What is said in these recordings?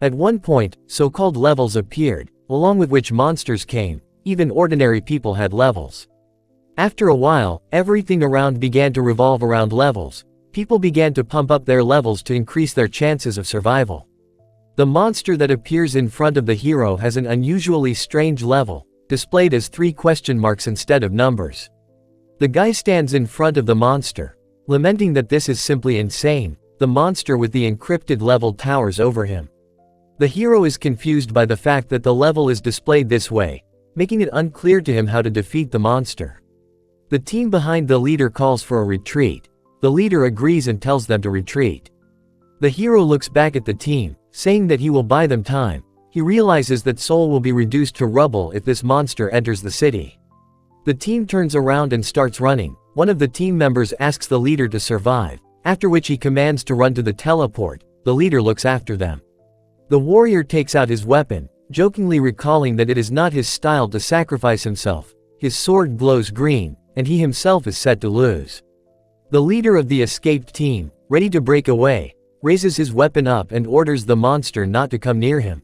At one point, so-called levels appeared, along with which monsters came. Even ordinary people had levels. After a while, everything around began to revolve around levels. People began to pump up their levels to increase their chances of survival. The monster that appears in front of the hero has an unusually strange level, displayed as 3 question marks instead of numbers. The guy stands in front of the monster, lamenting that this is simply insane. The monster with the encrypted level towers over him. The hero is confused by the fact that the level is displayed this way, making it unclear to him how to defeat the monster. The team behind the leader calls for a retreat. The leader agrees and tells them to retreat. The hero looks back at the team, saying that he will buy them time. He realizes that Seoul will be reduced to rubble if this monster enters the city. The team turns around and starts running. One of the team members asks the leader to survive, after which he commands to run to the teleport. The leader looks after them. The warrior takes out his weapon, jokingly recalling that it is not his style to sacrifice himself. His sword glows green, and he himself is set to lose. The leader of the escaped team, ready to break away, raises his weapon up and orders the monster not to come near him.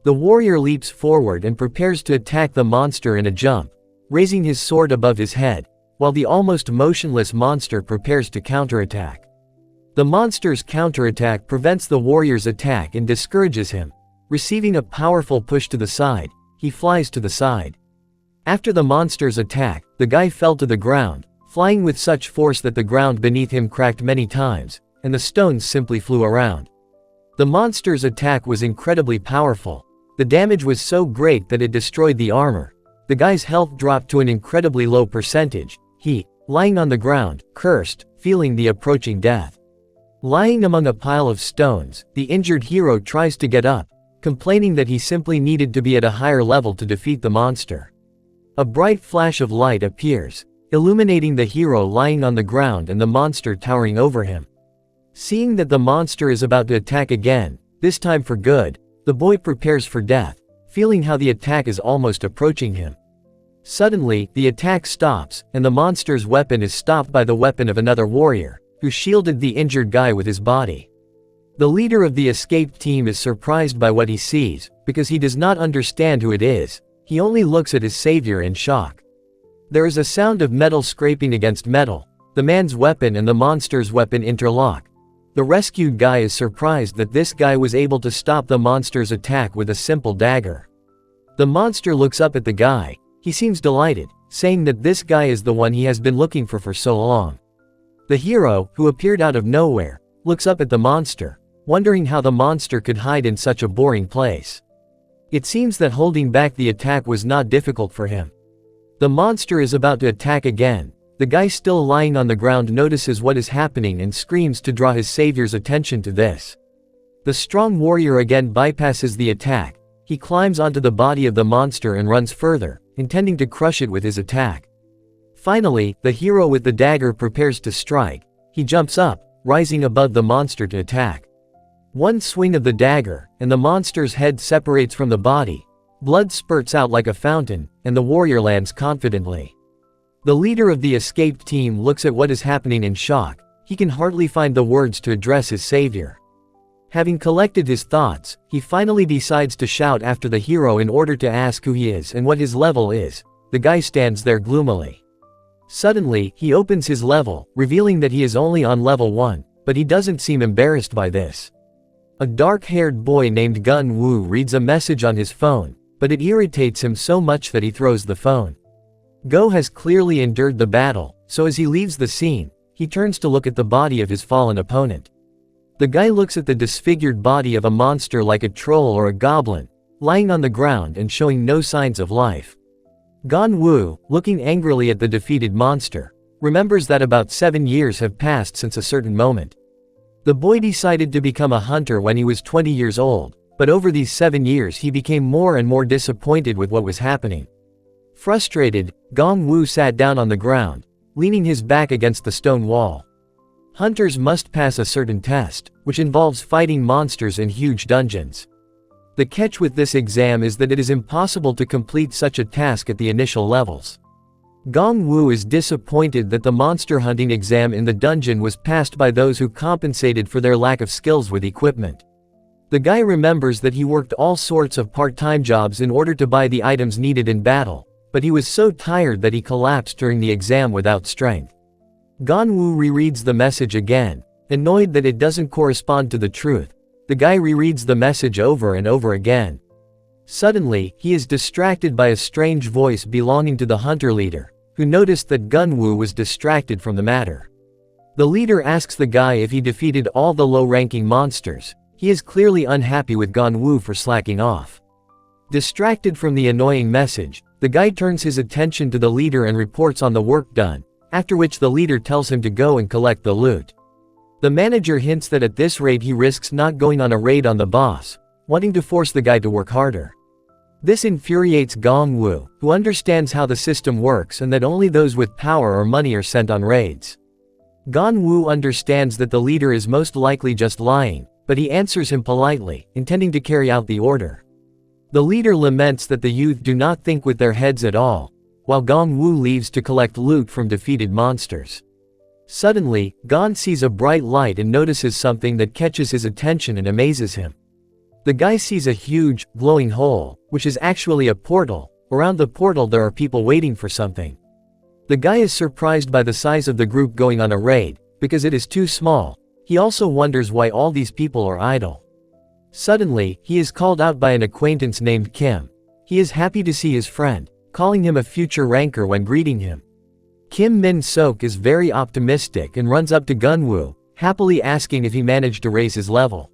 The warrior leaps forward and prepares to attack the monster in a jump, raising his sword above his head, while the almost motionless monster prepares to counterattack. The monster's counterattack prevents the warrior's attack and discourages him. Receiving a powerful push to the side, he flies to the side. After the monster's attack, the guy fell to the ground, flying with such force that the ground beneath him cracked many times, and the stones simply flew around. The monster's attack was incredibly powerful. The damage was so great that it destroyed the armor. The guy's health dropped to an incredibly low percentage. He, lying on the ground, cursed, feeling the approaching death. Lying among a pile of stones, the injured hero tries to get up, complaining that he simply needed to be at a higher level to defeat the monster. A bright flash of light appears, illuminating the hero lying on the ground and the monster towering over him. Seeing that the monster is about to attack again, this time for good, the boy prepares for death, feeling how the attack is almost approaching him. Suddenly, the attack stops, and the monster's weapon is stopped by the weapon of another warrior, who shielded the injured guy with his body. The leader of the escaped team is surprised by what he sees, because he does not understand who it is. He only looks at his savior in shock. There is a sound of metal scraping against metal. The man's weapon and the monster's weapon interlock. The rescued guy is surprised that this guy was able to stop the monster's attack with a simple dagger. The monster looks up at the guy. He seems delighted, saying that this guy is the one he has been looking for so long. The hero, who appeared out of nowhere, looks up at the monster, wondering how the monster could hide in such a boring place. It seems that holding back the attack was not difficult for him. The monster is about to attack again. The guy still lying on the ground notices what is happening and screams to draw his savior's attention to this. The strong warrior again bypasses the attack. He climbs onto the body of the monster and runs further, intending to crush it with his attack. Finally, the hero with the dagger prepares to strike. He jumps up, rising above the monster to attack. One swing of the dagger, and the monster's head separates from the body. Blood spurts out like a fountain, and the warrior lands confidently. The leader of the escaped team looks at what is happening in shock. He can hardly find the words to address his savior. Having collected his thoughts, he finally decides to shout after the hero in order to ask who he is and what his level is. The guy stands there gloomily. Suddenly, he opens his level, revealing that he is only on level 1, but he doesn't seem embarrassed by this. A dark-haired boy named Gun Woo reads a message on his phone, but it irritates him so much that he throws the phone. Go has clearly endured the battle, so as he leaves the scene, he turns to look at the body of his fallen opponent. The guy looks at the disfigured body of a monster like a troll or a goblin, lying on the ground and showing no signs of life. Gon Woo, looking angrily at the defeated monster, remembers that about 7 years have passed since a certain moment. The boy decided to become a hunter when he was 20 years old, but over these 7 years he became more and more disappointed with what was happening. Frustrated, Gong Woo sat down on the ground, leaning his back against the stone wall. Hunters must pass a certain test, which involves fighting monsters in huge dungeons. The catch with this exam is that it is impossible to complete such a task at the initial levels. Gong Woo is disappointed that the monster hunting exam in the dungeon was passed by those who compensated for their lack of skills with equipment. The guy remembers that he worked all sorts of part-time jobs in order to buy the items needed in battle, but he was so tired that he collapsed during the exam without strength. Ganwoo rereads the message again, annoyed that it doesn't correspond to the truth. The guy rereads the message over and over again. Suddenly, he is distracted by a strange voice belonging to the hunter leader, who noticed that Ganwoo was distracted from the matter. The leader asks the guy if he defeated all the low-ranking monsters. He is clearly unhappy with Ganwoo for slacking off. Distracted from the annoying message, the guy turns his attention to the leader and reports on the work done, after which the leader tells him to go and collect the loot. The manager hints that at this rate he risks not going on a raid on the boss, wanting to force the guy to work harder. This infuriates Ganwoo, who understands how the system works and that only those with power or money are sent on raids. Ganwoo understands that the leader is most likely just lying, but he answers him politely, intending to carry out the order. The leader laments that the youth do not think with their heads at all, while Ganwoo leaves to collect loot from defeated monsters. Suddenly, Gon sees a bright light and notices something that catches his attention and amazes him. The guy sees a huge, glowing hole, which is actually a portal. Around the portal there are people waiting for something. The guy is surprised by the size of the group going on a raid, because it is too small. He also wonders why all these people are idle. Suddenly, he is called out by an acquaintance named Kim. He is happy to see his friend, calling him a future ranker when greeting him. Kim Min-sok is very optimistic and runs up to Ganwoo, happily asking if he managed to raise his level.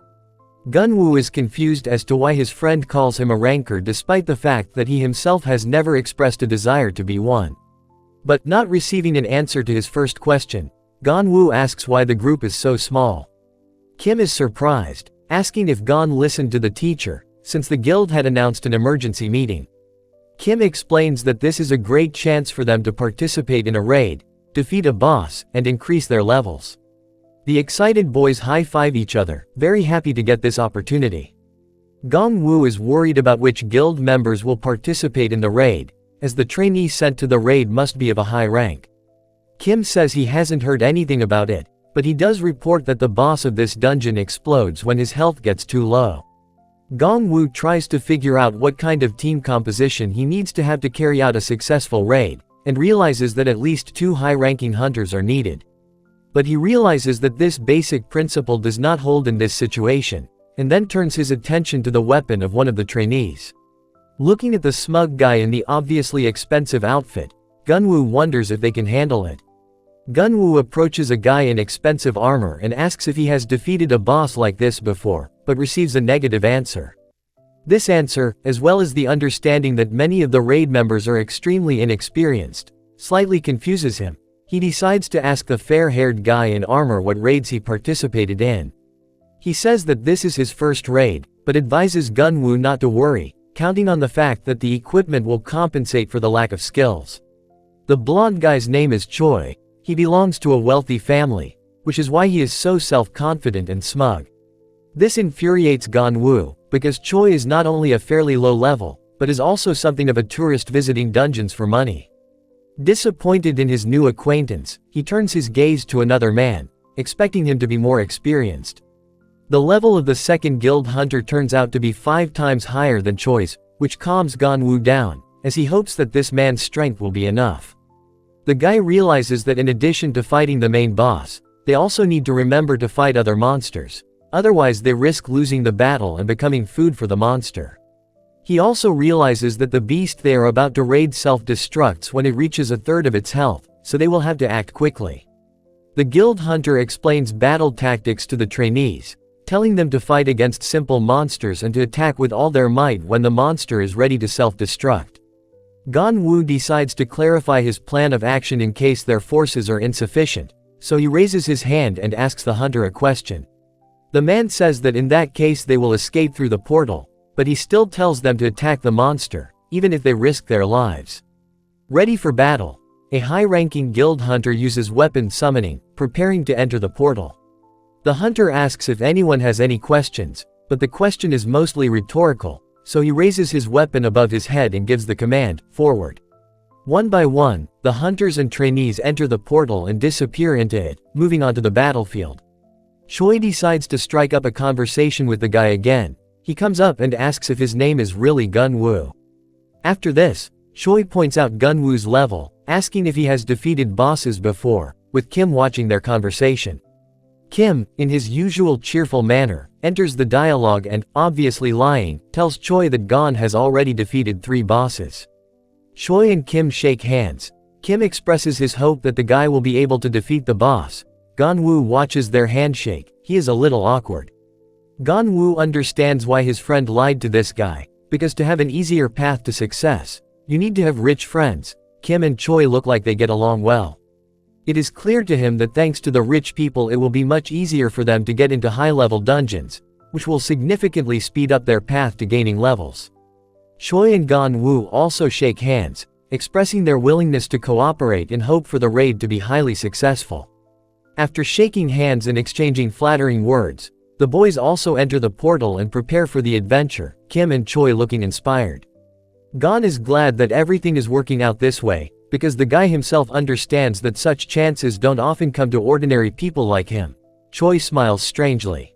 Ganwoo is confused as to why his friend calls him a ranker despite the fact that he himself has never expressed a desire to be one. But not receiving an answer to his first question, Ganwoo asks why the group is so small. Kim is surprised, asking if Gon listened to the teacher, since the guild had announced an emergency meeting. Kim explains that this is a great chance for them to participate in a raid, defeat a boss, and increase their levels. The excited boys high-five each other, very happy to get this opportunity. Ganwoo is worried about which guild members will participate in the raid, as the trainee sent to the raid must be of a high rank. Kim says he hasn't heard anything about it, but he does report that the boss of this dungeon explodes when his health gets too low. Ganwoo tries to figure out what kind of team composition he needs to have to carry out a successful raid, and realizes that at least 2 high-ranking hunters are needed. But he realizes that this basic principle does not hold in this situation, and then turns his attention to the weapon of one of the trainees. Looking at the smug guy in the obviously expensive outfit, Ganwoo wonders if they can handle it. Ganwoo approaches a guy in expensive armor and asks if he has defeated a boss like this before, but receives a negative answer. This answer, as well as the understanding that many of the raid members are extremely inexperienced, slightly confuses him. He decides to ask the fair-haired guy in armor what raids he participated in. He says that this is his first raid, but advises Ganwoo not to worry, counting on the fact that the equipment will compensate for the lack of skills. The blonde guy's name is Choi. He belongs to a wealthy family, which is why he is so self-confident and smug. This infuriates Ganwoo, because Choi is not only a fairly low level, but is also something of a tourist visiting dungeons for money. Disappointed in his new acquaintance, he turns his gaze to another man, expecting him to be more experienced. The level of the second guild hunter turns out to be 5 times higher than Choi's, which calms Ganwoo down, as he hopes that this man's strength will be enough. The guy realizes that in addition to fighting the main boss, they also need to remember to fight other monsters, otherwise they risk losing the battle and becoming food for the monster. He also realizes that the beast they are about to raid self-destructs when it reaches 1/3 of its health, so they will have to act quickly. The guild hunter explains battle tactics to the trainees, telling them to fight against simple monsters and to attack with all their might when the monster is ready to self-destruct. Ganwoo decides to clarify his plan of action in case their forces are insufficient, so he raises his hand and asks the hunter a question. The man says that in that case they will escape through the portal, but he still tells them to attack the monster, even if they risk their lives. Ready for battle, a high-ranking guild hunter uses weapon summoning, preparing to enter the portal. The hunter asks if anyone has any questions, but the question is mostly rhetorical, so he raises his weapon above his head and gives the command, "Forward." One by one, the hunters and trainees enter the portal and disappear into it, moving onto the battlefield. Choi decides to strike up a conversation with the guy again. He comes up and asks if his name is really Gun-woo. After this, Choi points out Gun-woo's level, asking if he has defeated bosses before, with Kim watching their conversation. Kim, in his usual cheerful manner, enters the dialogue and, obviously lying, tells Choi that Gon has already defeated 3 bosses. Choi and Kim shake hands. Kim expresses his hope that the guy will be able to defeat the boss. Gon-woo watches their handshake. He is a little awkward. Gon-woo understands why his friend lied to this guy, because to have an easier path to success, you need to have rich friends. Kim and Choi look like they get along well. It is clear to him that thanks to the rich people it will be much easier for them to get into high-level dungeons, which will significantly speed up their path to gaining levels. Choi and Gon-woo also shake hands, expressing their willingness to cooperate and hope for the raid to be highly successful. After shaking hands and exchanging flattering words, the boys also enter the portal and prepare for the adventure, Kim and Choi looking inspired. Gon is glad that everything is working out this way, because the guy himself understands that such chances don't often come to ordinary people like him. Choi smiles strangely.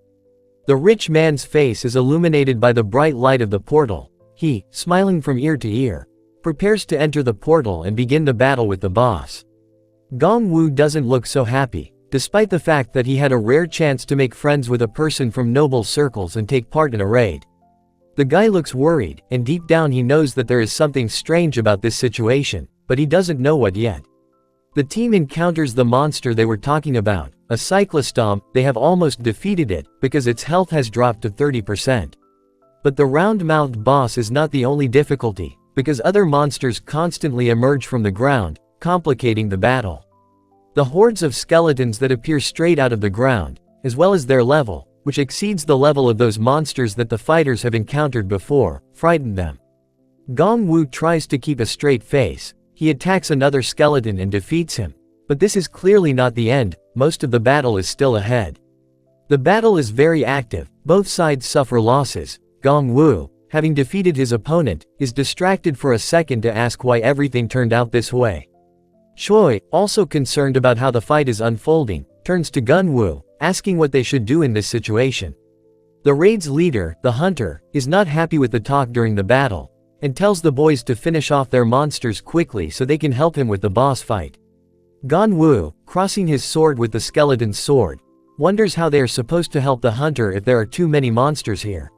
The rich man's face is illuminated by the bright light of the portal. He, smiling from ear to ear, prepares to enter the portal and begin the battle with the boss. Gon-woo doesn't look so happy, despite the fact that he had a rare chance to make friends with a person from noble circles and take part in a raid. The guy looks worried, and deep down he knows that there is something strange about this situation, but he doesn't know what yet. The team encounters the monster they were talking about, a cyclostomp. They have almost defeated it, because its health has dropped to 30%. But the round-mouthed boss is not the only difficulty, because other monsters constantly emerge from the ground, complicating the battle. The hordes of skeletons that appear straight out of the ground, as well as their level, which exceeds the level of those monsters that the fighters have encountered before, frighten them. Gon-woo tries to keep a straight face. He attacks another skeleton and defeats him. But this is clearly not the end, most of the battle is still ahead. The battle is very active, both sides suffer losses. Gon-woo, having defeated his opponent, is distracted for a second to ask why everything turned out this way. Choi, also concerned about how the fight is unfolding, turns to Gon-woo, asking what they should do in this situation. The raid's leader, the hunter, is not happy with the talk during the battle, and tells the boys to finish off their monsters quickly so they can help him with the boss fight. Gon-woo, crossing his sword with the skeleton's sword, wonders how they are supposed to help the hunter if there are too many monsters here.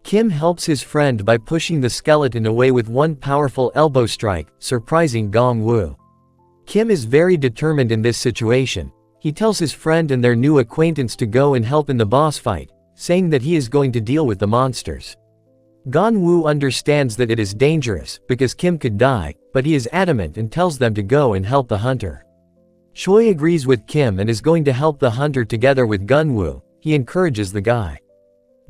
Kim helps his friend by pushing the skeleton away with one powerful elbow strike, surprising Gon-woo. Kim is very determined in this situation. He tells his friend and their new acquaintance to go and help in the boss fight, saying that he is going to deal with the monsters. Gon-woo understands that it is dangerous, because Kim could die, but he is adamant and tells them to go and help the hunter. Choi agrees with Kim and is going to help the hunter together with Gon-woo. He encourages the guy.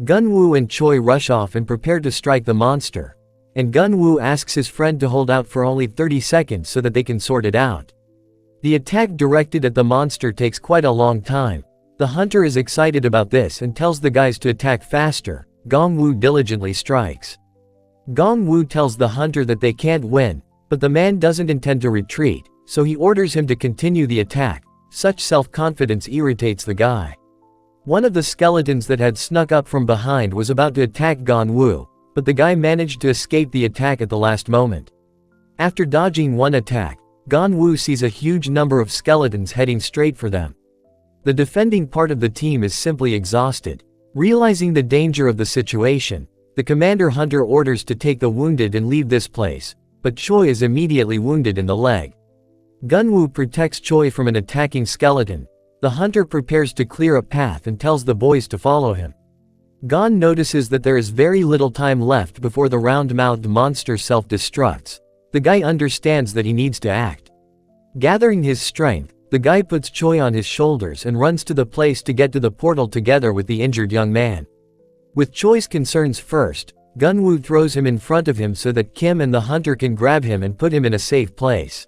Gon-woo and Choi rush off and prepare to strike the monster, and Gon-woo asks his friend to hold out for only 30 seconds so that they can sort it out. The attack directed at the monster takes quite a long time. The hunter is excited about this and tells the guys to attack faster. Gon-woo diligently strikes. Gon-woo tells the hunter that they can't win, but the man doesn't intend to retreat, so he orders him to continue the attack. Such self-confidence irritates the guy. One of the skeletons that had snuck up from behind was about to attack Gon-woo, but the guy managed to escape the attack at the last moment. After dodging one attack, Gon-woo sees a huge number of skeletons heading straight for them. The defending part of the team is simply exhausted. Realizing the danger of the situation, the commander hunter orders to take the wounded and leave this place, but Choi is immediately wounded in the leg. Gon-woo protects Choi from an attacking skeleton. The hunter prepares to clear a path and tells the boys to follow him. Gon notices that there is very little time left before the round-mouthed monster self-destructs. The guy understands that he needs to act. Gathering his strength, the guy puts Choi on his shoulders and runs to the place to get to the portal together with the injured young man. With Choi's concerns first, Gon-woo throws him in front of him so that Kim and the hunter can grab him and put him in a safe place.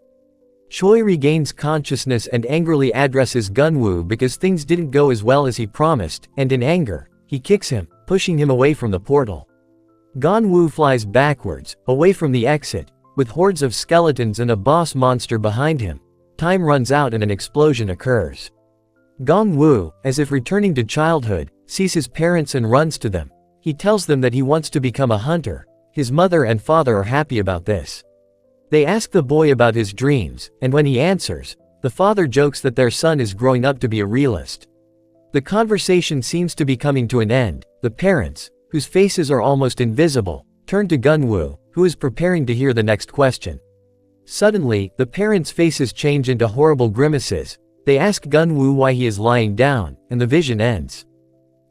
Choi regains consciousness and angrily addresses Gon-woo because things didn't go as well as he promised, and in anger, he kicks him, pushing him away from the portal. Gon-woo flies backwards, away from the exit, with hordes of skeletons and a boss monster behind him. Time runs out and an explosion occurs. Gong Wu, as if returning to childhood, sees his parents and runs to them. He tells them that he wants to become a hunter. His mother and father are happy about this. They ask the boy about his dreams, and when he answers, the father jokes that their son is growing up to be a realist. The conversation seems to be coming to an end. The parents, whose faces are almost invisible, turn to Gunwoo, who is preparing to hear the next question. Suddenly, the parents' faces change into horrible grimaces. They ask Gunwoo why he is lying down, and the vision ends.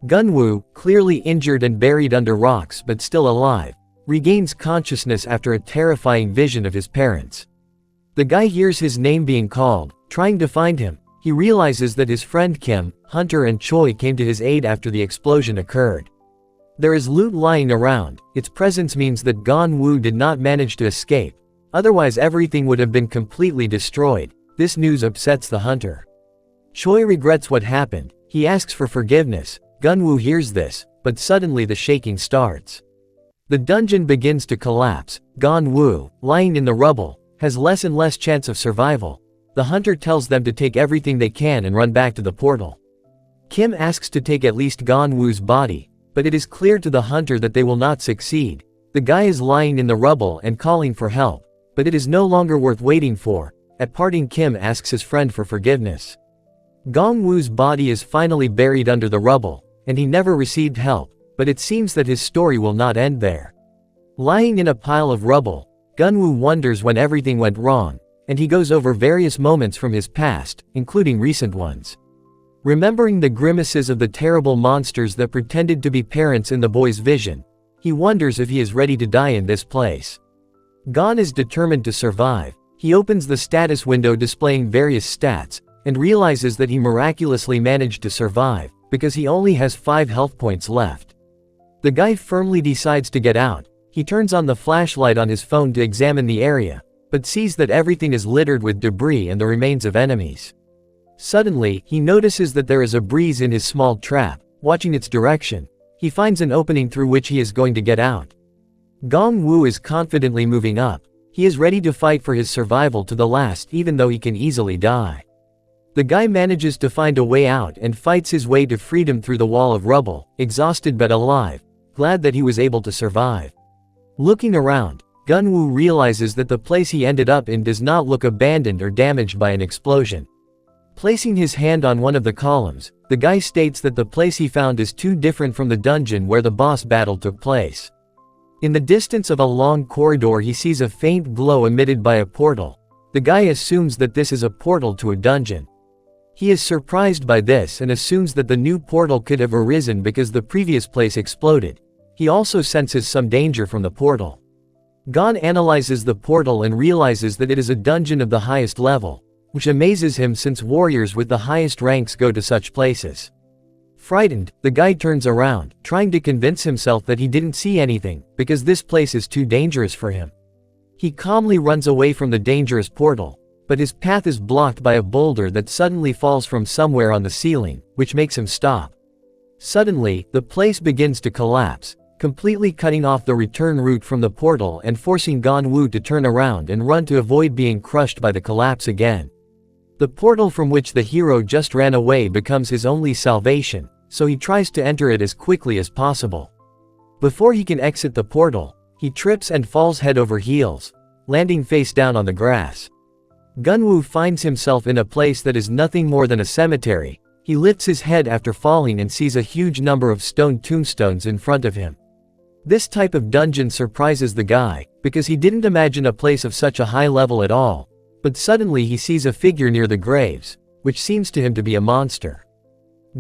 Gunwoo, clearly injured and buried under rocks but still alive, regains consciousness after a terrifying vision of his parents. The guy hears his name being called, trying to find him. He realizes that his friend Kim, Hunter and Choi came to his aid after the explosion occurred. There is loot lying around. Its presence means that Gunwoo did not manage to escape. Otherwise everything would have been completely destroyed. This news upsets the hunter. Choi regrets what happened. He asks for forgiveness. Gunwoo hears this, but suddenly the shaking starts. The dungeon begins to collapse. Gunwoo, lying in the rubble, has less and less chance of survival. The hunter tells them to take everything they can and run back to the portal. Kim asks to take at least Gunwoo's body, but it is clear to the hunter that they will not succeed. The guy is lying in the rubble and calling for help, but it is no longer worth waiting for. At parting, Kim asks his friend for forgiveness. Gunwoo's body is finally buried under the rubble, and he never received help, but it seems that his story will not end there. Lying in a pile of rubble, Gunwoo wonders when everything went wrong, and he goes over various moments from his past, including recent ones. Remembering the grimaces of the terrible monsters that pretended to be parents in the boy's vision, he wonders if he is ready to die in this place. Gon is determined to survive. He opens the status window displaying various stats, and realizes that he miraculously managed to survive, because he only has 5 health points left. The guy firmly decides to get out. He turns on the flashlight on his phone to examine the area, but sees that everything is littered with debris and the remains of enemies. Suddenly, he notices that there is a breeze in his small trap. Watching its direction, he finds an opening through which he is going to get out. Gunwoo is confidently moving up. He is ready to fight for his survival to the last, even though he can easily die. The guy manages to find a way out and fights his way to freedom through the wall of rubble, exhausted but alive, glad that he was able to survive. Looking around, Gunwoo realizes that the place he ended up in does not look abandoned or damaged by an explosion. Placing his hand on one of the columns, the guy states that the place he found is too different from the dungeon where the boss battle took place. In the distance of a long corridor he sees a faint glow emitted by a portal. The guy assumes that this is a portal to a dungeon. He is surprised by this and assumes that the new portal could have arisen because the previous place exploded. He also senses some danger from the portal. Gon analyzes the portal and realizes that it is a dungeon of the highest level, which amazes him since warriors with the highest ranks go to such places. Frightened, the guy turns around, trying to convince himself that he didn't see anything, because this place is too dangerous for him. He calmly runs away from the dangerous portal, but his path is blocked by a boulder that suddenly falls from somewhere on the ceiling, which makes him stop. Suddenly, the place begins to collapse, completely cutting off the return route from the portal and forcing Gunwoo to turn around and run to avoid being crushed by the collapse again. The portal from which the hero just ran away becomes his only salvation, so he tries to enter it as quickly as possible. Before he can exit the portal, he trips and falls head over heels, landing face down on the grass. Gunwoo finds himself in a place that is nothing more than a cemetery. He lifts his head after falling and sees a huge number of stone tombstones in front of him. This type of dungeon surprises the guy, because he didn't imagine a place of such a high level at all. But suddenly he sees a figure near the graves, which seems to him to be a monster.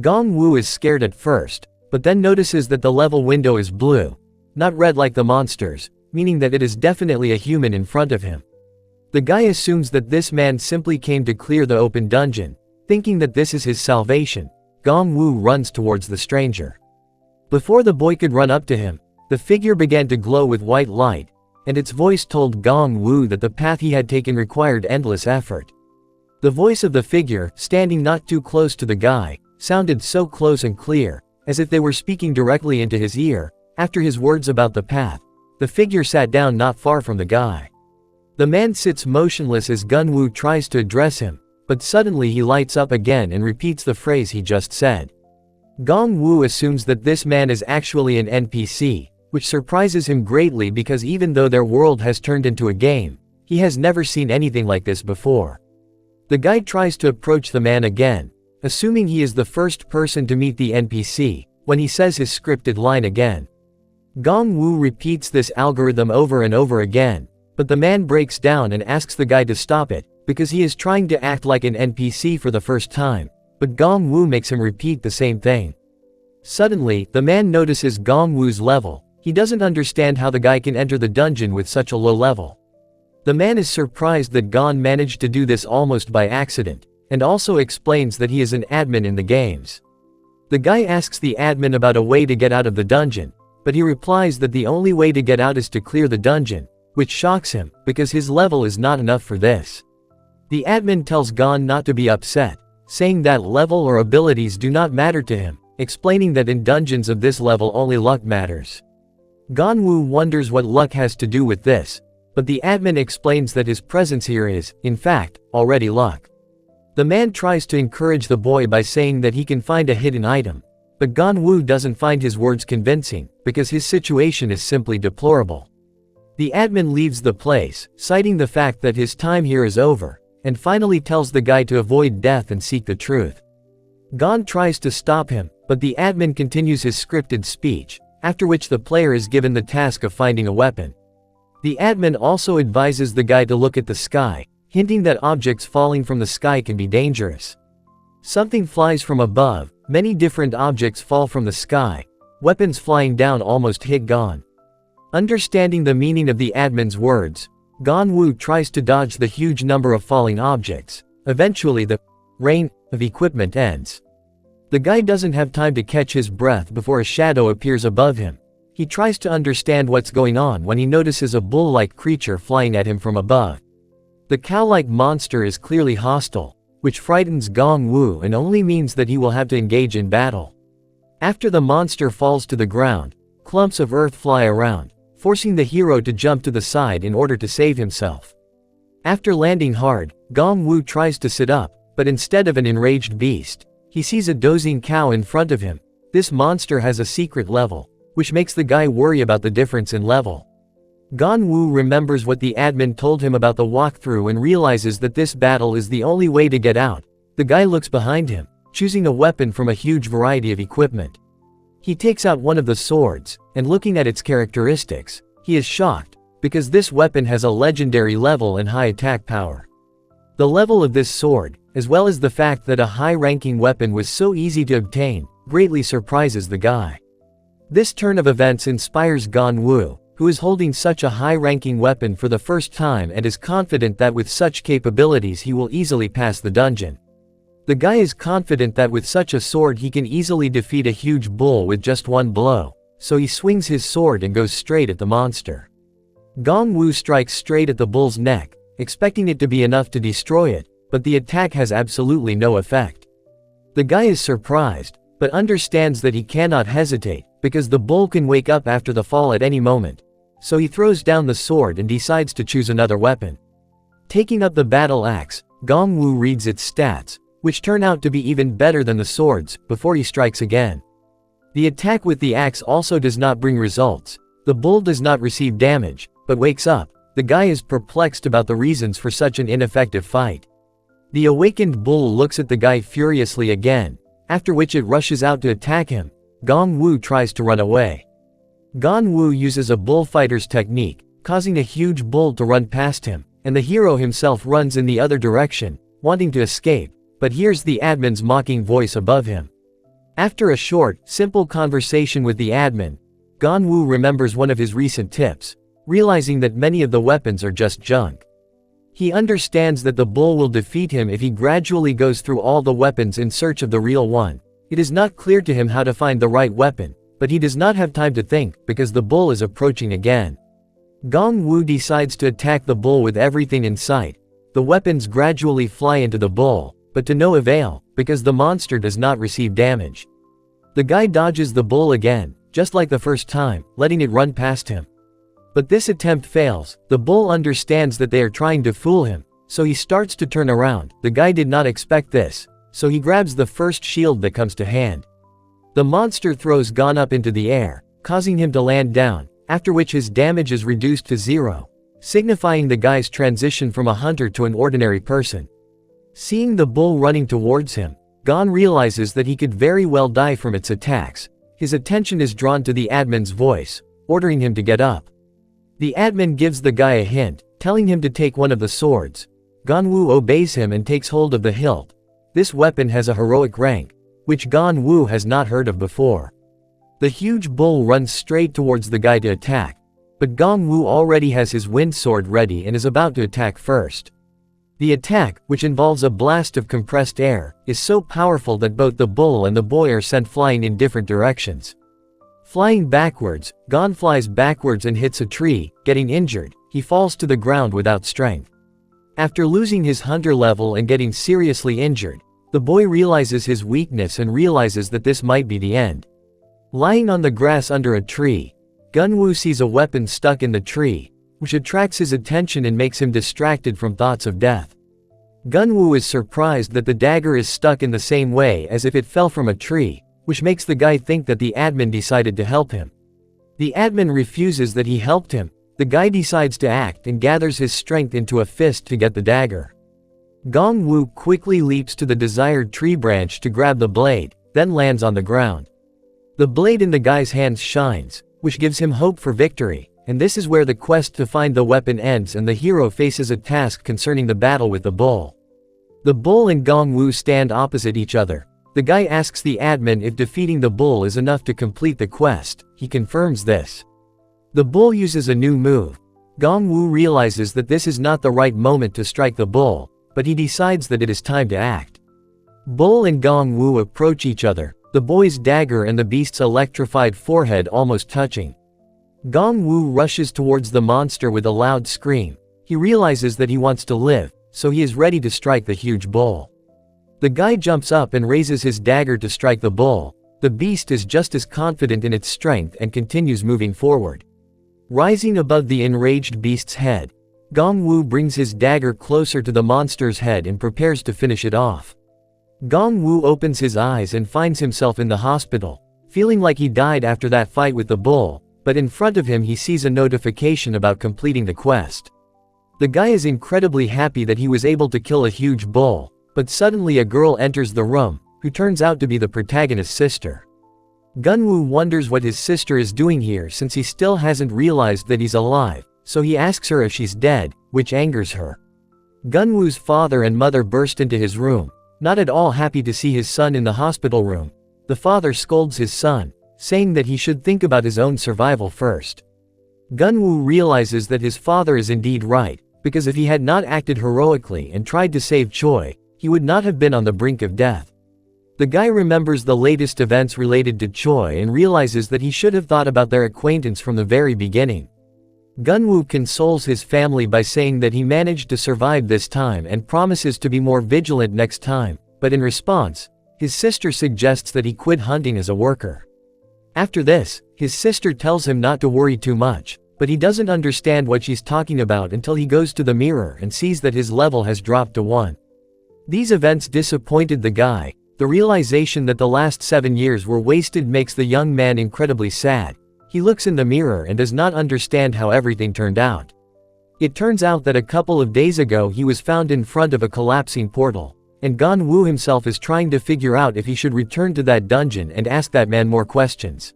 Gunwoo is scared at first, but then notices that the level window is blue, not red like the monsters, meaning that it is definitely a human in front of him. The guy assumes that this man simply came to clear the open dungeon. Thinking that this is his salvation, Gunwoo runs towards the stranger. Before the boy could run up to him, the figure began to glow with white light, and its voice told Gunwoo that the path he had taken required endless effort. The voice of the figure, standing not too close to the guy, sounded so close and clear, as if they were speaking directly into his ear. After his words about the path, the figure sat down not far from the guy. The man sits motionless as Gunwoo tries to address him, but suddenly he lights up again and repeats the phrase he just said. Gong Wu assumes that this man is actually an NPC, which surprises him greatly because even though their world has turned into a game, he has never seen anything like this before. The guy tries to approach the man again, assuming he is the first person to meet the NPC, when he says his scripted line again. Gong Wu repeats this algorithm over and over again, but the man breaks down and asks the guy to stop it, because he is trying to act like an NPC for the first time, but Gong Wu makes him repeat the same thing. Suddenly, the man notices Gong Wu's level. He doesn't understand how the guy can enter the dungeon with such a low level. The man is surprised that Gong managed to do this almost by accident, and also explains that he is an admin in the games. The guy asks the admin about a way to get out of the dungeon, but he replies that the only way to get out is to clear the dungeon, which shocks him, because his level is not enough for this. The admin tells Gong not to be upset, saying that level or abilities do not matter to him, explaining that in dungeons of this level only luck matters. Gong Wu wonders what luck has to do with this, but the admin explains that his presence here is, in fact, already luck. The man tries to encourage the boy by saying that he can find a hidden item, but Gong Wu doesn't find his words convincing, because his situation is simply deplorable. The admin leaves the place, citing the fact that his time here is over, and finally tells the guy to avoid death and seek the truth. Gong tries to stop him, but the admin continues his scripted speech, after which the player is given the task of finding a weapon. The admin also advises the guy to look at the sky, hinting that objects falling from the sky can be dangerous. Something flies from above, many different objects fall from the sky, weapons flying down almost hit Gong. Understanding the meaning of the admin's words, Gong Wu tries to dodge the huge number of falling objects. Eventually the rain of equipment ends. The guy doesn't have time to catch his breath before a shadow appears above him. He tries to understand what's going on when he notices a bull-like creature flying at him from above. The cow-like monster is clearly hostile, which frightens Gong Wu and only means that he will have to engage in battle. After the monster falls to the ground, clumps of earth fly around, forcing the hero to jump to the side in order to save himself. After landing hard, Gong Wu tries to sit up, but instead of an enraged beast, he sees a dozing cow in front of him. This monster has a secret level, which makes the guy worry about the difference in level. Gong Wu remembers what the admin told him about the walkthrough and realizes that this battle is the only way to get out. The guy looks behind him, choosing a weapon from a huge variety of equipment. He takes out one of the swords, and looking at its characteristics, he is shocked, because this weapon has a legendary level and high attack power. The level of this sword, as well as the fact that a high-ranking weapon was so easy to obtain, greatly surprises the guy. This turn of events inspires Gong Wu, who is holding such a high-ranking weapon for the first time and is confident that with such capabilities he will easily pass the dungeon. The guy is confident that with such a sword he can easily defeat a huge bull with just one blow, so he swings his sword and goes straight at the monster. Gong Wu strikes straight at the bull's neck, expecting it to be enough to destroy it, but the attack has absolutely no effect. The guy is surprised, but understands that he cannot hesitate, because the bull can wake up after the fall at any moment. So he throws down the sword and decides to choose another weapon. Taking up the battle axe, Gong Wu reads its stats, which turn out to be even better than the sword's, before he strikes again. The attack with the axe also does not bring results. The bull does not receive damage, but wakes up. The guy is perplexed about the reasons for such an ineffective fight. The awakened bull looks at the guy furiously again, after which it rushes out to attack him. Gong Wu tries to run away. Gong Wu uses a bullfighter's technique, causing a huge bull to run past him, and the hero himself runs in the other direction, wanting to escape, but hears the admin's mocking voice above him. After a short, simple conversation with the admin, Gong Wu remembers one of his recent tips, realizing that many of the weapons are just junk. He understands that the bull will defeat him if he gradually goes through all the weapons in search of the real one. It is not clear to him how to find the right weapon, but he does not have time to think, because the bull is approaching again. Gong Wu decides to attack the bull with everything in sight. The weapons gradually fly into the bull, but to no avail, because the monster does not receive damage. The guy dodges the bull again, just like the first time, letting it run past him. But this attempt fails. The bull understands that they are trying to fool him, so he starts to turn around. The guy did not expect this, so he grabs the first shield that comes to hand. The monster throws Gon up into the air, causing him to land down, after which his damage is reduced to 0, signifying the guy's transition from a hunter to an ordinary person. Seeing the bull running towards him, Gon realizes that he could very well die from its attacks. His attention is drawn to the admin's voice, ordering him to get up. The admin gives the guy a hint, telling him to take one of the swords. Gon-woo obeys him and takes hold of the hilt. This weapon has a heroic rank, which Gon-woo has not heard of before. The huge bull runs straight towards the guy to attack, but Gon-woo already has his wind sword ready and is about to attack first. The attack, which involves a blast of compressed air, is so powerful that both the bull and the boy are sent flying in different directions. Flying backwards, Gon flies backwards and hits a tree, getting injured. He falls to the ground without strength. After losing his hunter level and getting seriously injured, the boy realizes his weakness and realizes that this might be the end. Lying on the grass under a tree, Gun-woo sees a weapon stuck in the tree, which attracts his attention and makes him distracted from thoughts of death. Gun-woo is surprised that the dagger is stuck in the same way as if it fell from a tree, which makes the guy think that the admin decided to help him. The admin refuses that he helped him. The guy decides to act and gathers his strength into a fist to get the dagger. Gong-woo quickly leaps to the desired tree branch to grab the blade, then lands on the ground. The blade in the guy's hands shines, which gives him hope for victory, and this is where the quest to find the weapon ends and the hero faces a task concerning the battle with the bull. The bull and Gong-woo stand opposite each other. The guy asks the admin if defeating the bull is enough to complete the quest. He confirms this. The bull uses a new move. Gong-woo realizes that this is not the right moment to strike the bull, but he decides that it is time to act. Bull and Gong-woo approach each other, the boy's dagger and the beast's electrified forehead almost touching. Gong-woo rushes towards the monster with a loud scream. He realizes that he wants to live, so he is ready to strike the huge bull. The guy jumps up and raises his dagger to strike the bull. The beast is just as confident in its strength and continues moving forward. Rising above the enraged beast's head, Gong-woo brings his dagger closer to the monster's head and prepares to finish it off. Gong-woo opens his eyes and finds himself in the hospital, feeling like he died after that fight with the bull, but in front of him he sees a notification about completing the quest. The guy is incredibly happy that he was able to kill a huge bull, but suddenly a girl enters the room, who turns out to be the protagonist's sister. Gun-woo wonders what his sister is doing here since he still hasn't realized that he's alive, so he asks her if she's dead, which angers her. Gun-woo's father and mother burst into his room, not at all happy to see his son in the hospital room. The father scolds his son, saying that he should think about his own survival first. Gun-woo realizes that his father is indeed right, because if he had not acted heroically and tried to save Choi, he would not have been on the brink of death. The guy remembers the latest events related to Choi and realizes that he should have thought about their acquaintance from the very beginning. Gun-woo consoles his family by saying that he managed to survive this time and promises to be more vigilant next time, but in response, his sister suggests that he quit hunting as a worker. After this, his sister tells him not to worry too much, but he doesn't understand what she's talking about until he goes to the mirror and sees that his level has dropped to 1. These events disappointed the guy. The realization that the last 7 years were wasted makes the young man incredibly sad. He looks in the mirror and does not understand how everything turned out. It turns out that a couple of days ago he was found in front of a collapsing portal, and Gun-woo himself is trying to figure out if he should return to that dungeon and ask that man more questions.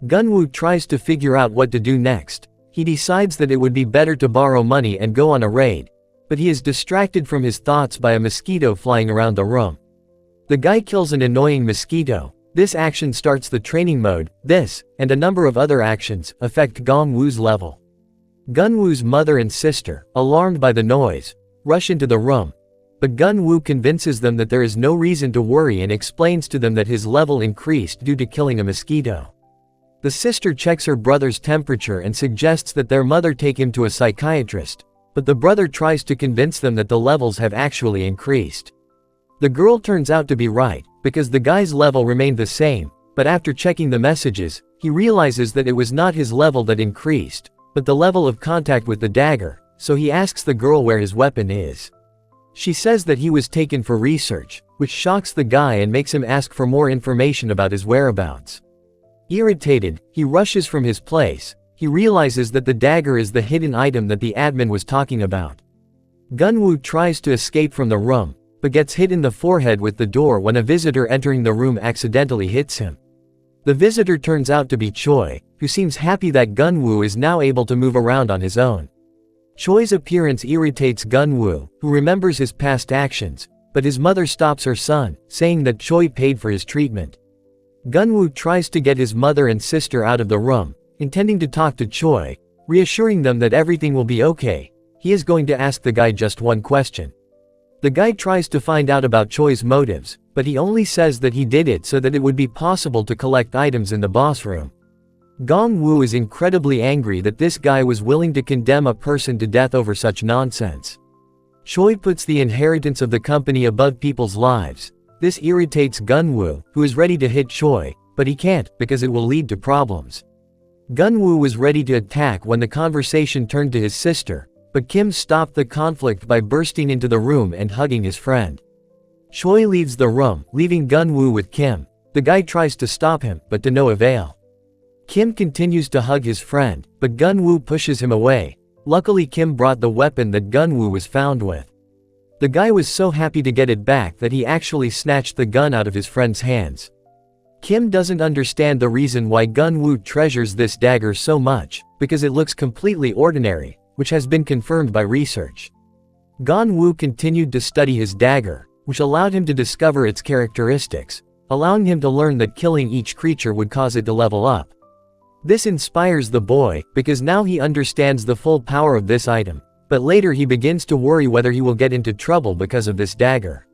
Gun-woo tries to figure out what to do next. He decides that it would be better to borrow money and go on a raid, but he is distracted from his thoughts by a mosquito flying around the room. The guy kills an annoying mosquito. This action starts the training mode. This, and a number of other actions, affect Gong-woo's level. Gun-woo's mother and sister, alarmed by the noise, rush into the room, but Gun-woo convinces them that there is no reason to worry and explains to them that his level increased due to killing a mosquito. The sister checks her brother's temperature and suggests that their mother take him to a psychiatrist, but the brother tries to convince them that the levels have actually increased. The girl turns out to be right, because the guy's level remained the same, but after checking the messages, he realizes that it was not his level that increased, but the level of contact with the dagger, so he asks the girl where his weapon is. She says that he was taken for research, which shocks the guy and makes him ask for more information about his whereabouts. Irritated, he rushes from his place. He realizes that the dagger is the hidden item that the admin was talking about. Gunwoo tries to escape from the room, but gets hit in the forehead with the door when a visitor entering the room accidentally hits him. The visitor turns out to be Choi, who seems happy that Gunwoo is now able to move around on his own. Choi's appearance irritates Gunwoo, who remembers his past actions, but his mother stops her son, saying that Choi paid for his treatment. Gunwoo tries to get his mother and sister out of the room, intending to talk to Choi, reassuring them that everything will be okay. He is going to ask the guy just one question. The guy tries to find out about Choi's motives, but he only says that he did it so that it would be possible to collect items in the boss room. Gongwoo is incredibly angry that this guy was willing to condemn a person to death over such nonsense. Choi puts the inheritance of the company above people's lives. This irritates Gunwoo, who is ready to hit Choi, but he can't, because it will lead to problems. Gunwoo was ready to attack when the conversation turned to his sister, but Kim stopped the conflict by bursting into the room and hugging his friend. Choi leaves the room, leaving Gunwoo with Kim. The guy tries to stop him, but to no avail. Kim continues to hug his friend, but Gunwoo pushes him away. Luckily Kim brought the weapon that Gunwoo was found with. The guy was so happy to get it back that he actually snatched the gun out of his friend's hands. Kim doesn't understand the reason why Gunwoo treasures this dagger so much, because it looks completely ordinary, which has been confirmed by research. Gunwoo continued to study his dagger, which allowed him to discover its characteristics, allowing him to learn that killing each creature would cause it to level up. This inspires the boy, because now he understands the full power of this item, but later he begins to worry whether he will get into trouble because of this dagger.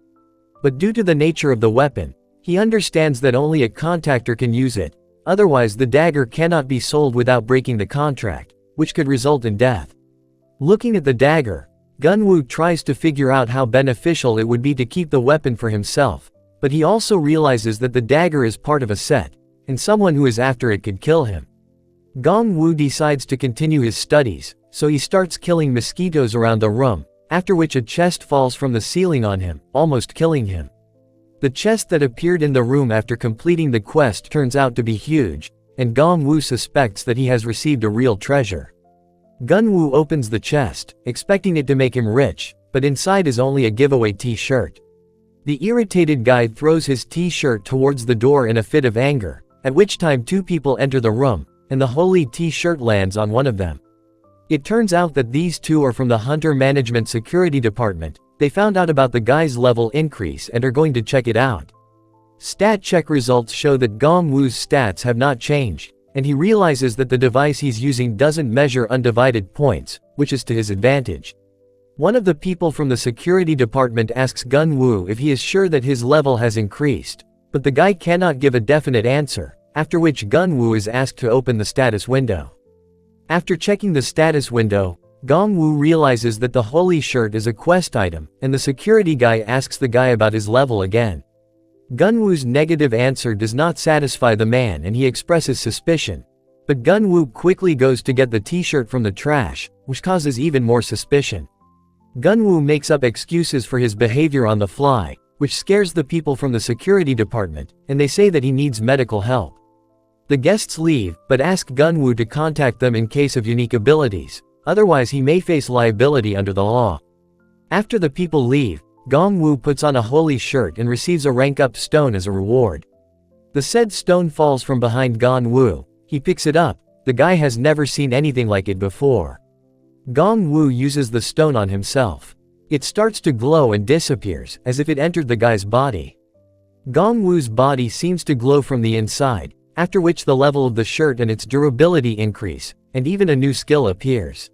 But due to the nature of the weapon, he understands that only a contactor can use it, otherwise the dagger cannot be sold without breaking the contract, which could result in death. Looking at the dagger, Gunwoo tries to figure out how beneficial it would be to keep the weapon for himself, but he also realizes that the dagger is part of a set, and someone who is after it could kill him. Gongwoo decides to continue his studies, so he starts killing mosquitoes around the room, after which a chest falls from the ceiling on him, almost killing him. The chest that appeared in the room after completing the quest turns out to be huge, and Gongwoo suspects that he has received a real treasure. Gunwoo opens the chest, expecting it to make him rich, but inside is only a giveaway t-shirt. The irritated guy throws his t-shirt towards the door in a fit of anger, at which time two people enter the room, and the holy t-shirt lands on one of them. It turns out that these two are from the Hunter Management Security Department. They found out about the guy's level increase and are going to check it out. Stat check results show that Gongwoo's stats have not changed, and he realizes that the device he's using doesn't measure undivided points, which is to his advantage. One of the people from the security department asks Gunwoo if he is sure that his level has increased, but the guy cannot give a definite answer, after which Gunwoo is asked to open the status window. After checking the status window, Gongwoo realizes that the holy shirt is a quest item, and the security guy asks the guy about his level again. Gunwoo's negative answer does not satisfy the man and he expresses suspicion. But Gunwoo quickly goes to get the t-shirt from the trash, which causes even more suspicion. Gunwoo makes up excuses for his behavior on the fly, which scares the people from the security department, and they say that he needs medical help. The guests leave, but ask Gunwoo to contact them in case of unique abilities, otherwise he may face liability under the law. After the people leave, Gongwoo puts on a holy shirt and receives a rank-up stone as a reward. The said stone falls from behind Gongwoo. He picks it up. The guy has never seen anything like it before. Gongwoo uses the stone on himself. It starts to glow and disappears, as if it entered the guy's body. Gongwoo's body seems to glow from the inside, after which the level of the shirt and its durability increase, and even a new skill appears.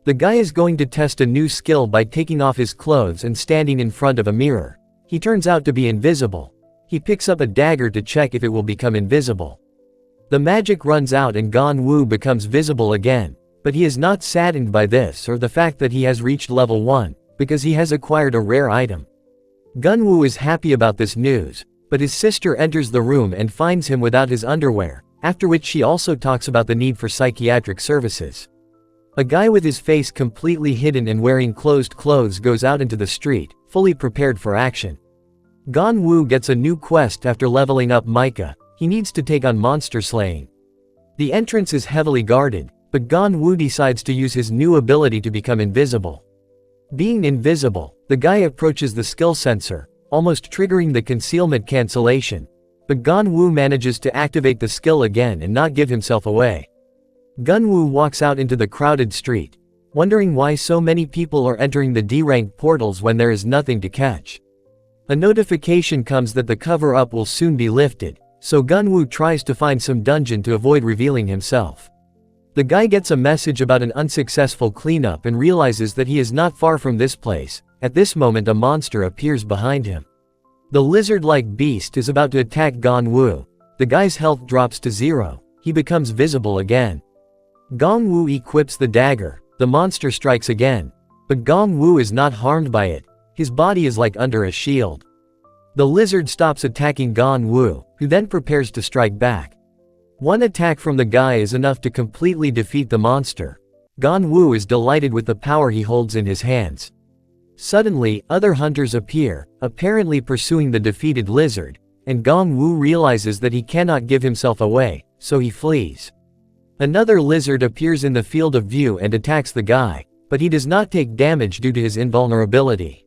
The guy is going to test a new skill by taking off his clothes and standing in front of a mirror. He turns out to be invisible. He picks up a dagger to check if it will become invisible. The magic runs out and Gongwoo becomes visible again, but he is not saddened by this or the fact that he has reached level 1, because he has acquired a rare item. Gunwoo is happy about this news, but his sister enters the room and finds him without his underwear, after which she also talks about the need for psychiatric services. A guy with his face completely hidden and wearing closed clothes goes out into the street, fully prepared for action. Ganwoo gets a new quest after leveling up Micah. He needs to take on monster slaying. The entrance is heavily guarded, but Ganwoo decides to use his new ability to become invisible. Being invisible, the guy approaches the skill sensor, almost triggering the concealment cancellation. But Ganwoo manages to activate the skill again and not give himself away. Ganwoo walks out into the crowded street, wondering why so many people are entering the D-rank portals when there is nothing to catch. A notification comes that the cover-up will soon be lifted, so Ganwoo tries to find some dungeon to avoid revealing himself. The guy gets a message about an unsuccessful cleanup and realizes that he is not far from this place. At this moment a monster appears behind him. The lizard-like beast is about to attack Ganwoo. The guy's health drops to 0. He becomes visible again. Ganwoo equips the dagger. The monster strikes again. But Ganwoo is not harmed by it. His body is like under a shield. The lizard stops attacking Ganwoo, who then prepares to strike back. One attack from the guy is enough to completely defeat the monster. Ganwoo is delighted with the power he holds in his hands. Suddenly, other hunters appear, apparently pursuing the defeated lizard, and Ganwoo realizes that he cannot give himself away, so he flees. Another lizard appears in the field of view and attacks the guy, but he does not take damage due to his invulnerability.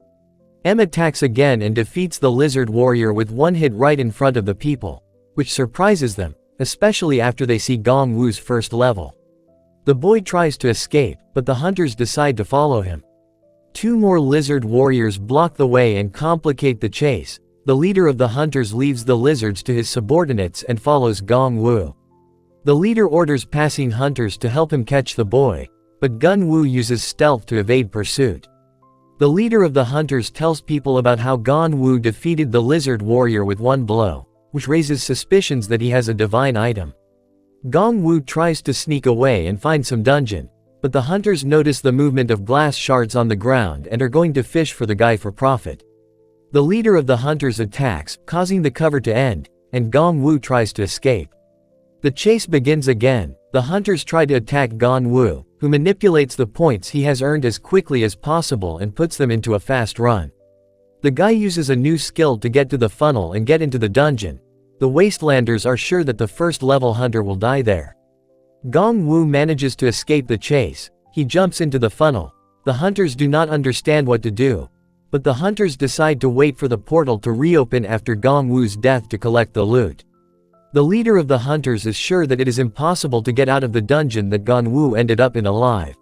M attacks again and defeats the lizard warrior with one hit right in front of the people, which surprises them, especially after they see Ganwoo's first level. The boy tries to escape, but the hunters decide to follow him. Two more lizard warriors block the way and complicate the chase. The leader of the hunters leaves the lizards to his subordinates and follows Ganwoo. The leader orders passing hunters to help him catch the boy, but Ganwoo uses stealth to evade pursuit. The leader of the hunters tells people about how Ganwoo defeated the lizard warrior with one blow, which raises suspicions that he has a divine item. Ganwoo tries to sneak away and find some dungeon, but the hunters notice the movement of glass shards on the ground and are going to fish for the guy for profit. The leader of the hunters attacks, causing the cover to end, and Ganwoo tries to escape. The chase begins again. The hunters try to attack Ganwoo, who manipulates the points he has earned as quickly as possible and puts them into a fast run. The guy uses a new skill to get to the funnel and get into the dungeon. The Wastelanders are sure that the first level hunter will die there. Ganwoo manages to escape the chase. He jumps into the funnel. The hunters do not understand what to do, but the hunters decide to wait for the portal to reopen after Ganwoo's death to collect the loot. The leader of the hunters is sure that it is impossible to get out of the dungeon that Ganwoo ended up in alive.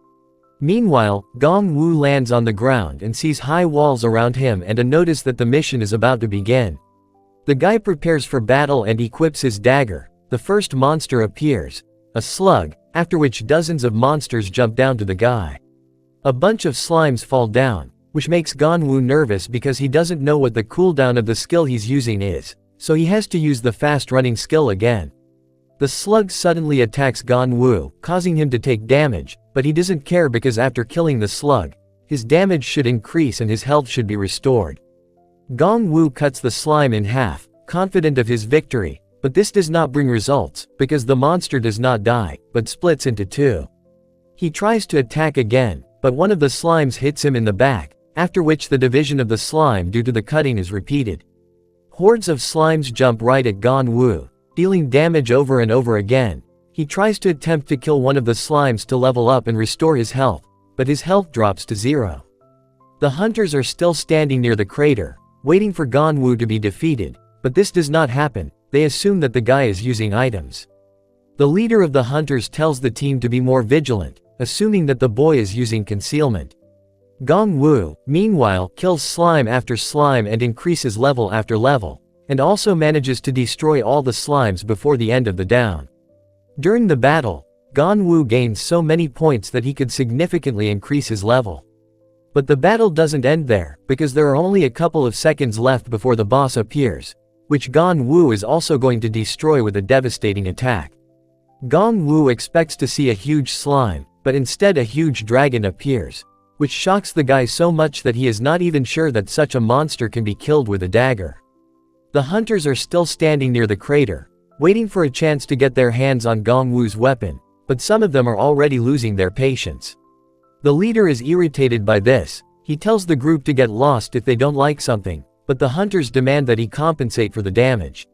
Meanwhile, Ganwoo lands on the ground and sees high walls around him and a notice that the mission is about to begin. The guy prepares for battle and equips his dagger. The first monster appears, a slug, after which dozens of monsters jump down to the guy. A bunch of slimes fall down, which makes Ganwoo nervous because he doesn't know what the cooldown of the skill he's using is, so he has to use the fast-running skill again. The slug suddenly attacks Ganwoo, causing him to take damage, but he doesn't care because after killing the slug, his damage should increase and his health should be restored. Ganwoo cuts the slime in half, confident of his victory, but this does not bring results, because the monster does not die, but splits into two. He tries to attack again, but one of the slimes hits him in the back, after which the division of the slime due to the cutting is repeated. Hordes of slimes jump right at Ganwoo, dealing damage over and over again. He tries to attempt to kill one of the slimes to level up and restore his health, but his health drops to 0. The hunters are still standing near the crater, waiting for Ganwoo to be defeated, but this does not happen. They assume that the guy is using items. The leader of the hunters tells the team to be more vigilant, assuming that the boy is using concealment. Ganwoo, meanwhile, kills slime after slime and increases level after level, and also manages to destroy all the slimes before the end of the down. During the battle, Ganwoo gains so many points that he could significantly increase his level. But the battle doesn't end there, because there are only a couple of seconds left before the boss appears, which Ganwoo is also going to destroy with a devastating attack. Ganwoo expects to see a huge slime, but instead a huge dragon appears, which shocks the guy so much that he is not even sure that such a monster can be killed with a dagger. The hunters are still standing near the crater, waiting for a chance to get their hands on Ganwoo's weapon, but some of them are already losing their patience. The leader is irritated by this. He tells the group to get lost if they don't like something, but the hunters demand that he compensate for the damage.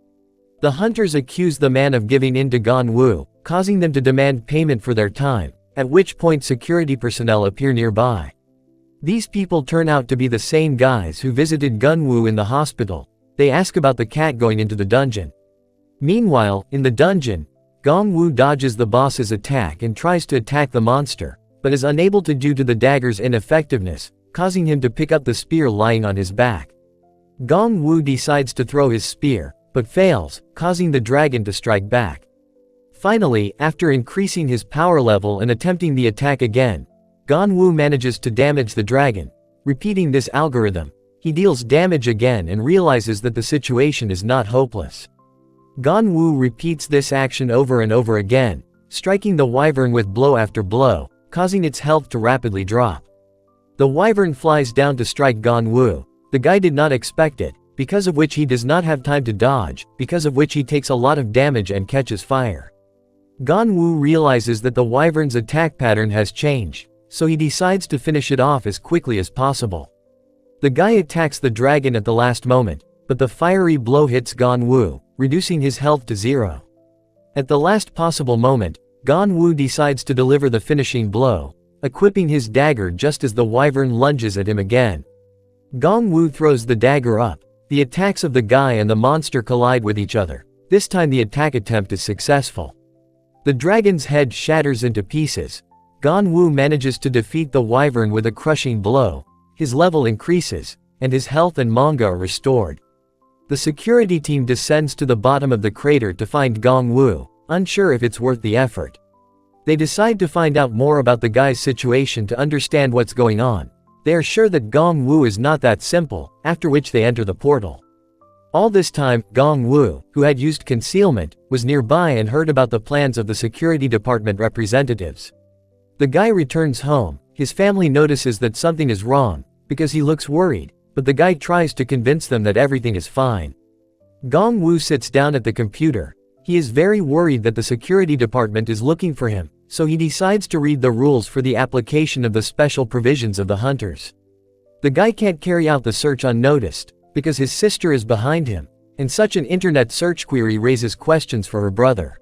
The hunters accuse the man of giving in to Ganwu, causing them to demand payment for their time, at which point security personnel appear nearby. These people turn out to be the same guys who visited Ganwu in the hospital. They ask about the cat going into the dungeon. Meanwhile, in the dungeon, Gongwu dodges the boss's attack and tries to attack the monster, but is unable to due to the dagger's ineffectiveness, causing him to pick up the spear lying on his back. Gongwu decides to throw his spear, but fails, causing the dragon to strike back. Finally, after increasing his power level and attempting the attack again, Gongwu manages to damage the dragon. Repeating this algorithm, he deals damage again and realizes that the situation is not hopeless. Gongwu repeats this action over and over again, striking the wyvern with blow after blow, causing its health to rapidly drop. The wyvern flies down to strike Gongwu. The guy did not expect it, because of which he does not have time to dodge, because of which he takes a lot of damage and catches fire. Gongwu realizes that the wyvern's attack pattern has changed, so he decides to finish it off as quickly as possible. The guy attacks the dragon at the last moment, but the fiery blow hits Gongwu, reducing his health to 0. At the last possible moment, Gongwu decides to deliver the finishing blow, equipping his dagger just as the wyvern lunges at him again. Gongwu throws the dagger up. The attacks of the guy and the monster collide with each other. This time the attack attempt is successful. The dragon's head shatters into pieces. Gongwu manages to defeat the wyvern with a crushing blow. His level increases, and his health and manga are restored. The security team descends to the bottom of the crater to find Gongwu, unsure if it's worth the effort. They decide to find out more about the guy's situation to understand what's going on. They are sure that Gongwu is not that simple, after which they enter the portal. All this time, Gongwu, who had used concealment, was nearby and heard about the plans of the security department representatives. The guy returns home. His family notices that something is wrong, because he looks worried, but the guy tries to convince them that everything is fine. Gongwu sits down at the computer. He is very worried that the security department is looking for him, so he decides to read the rules for the application of the special provisions of the hunters. The guy can't carry out the search unnoticed, because his sister is behind him, and such an internet search query raises questions for her brother.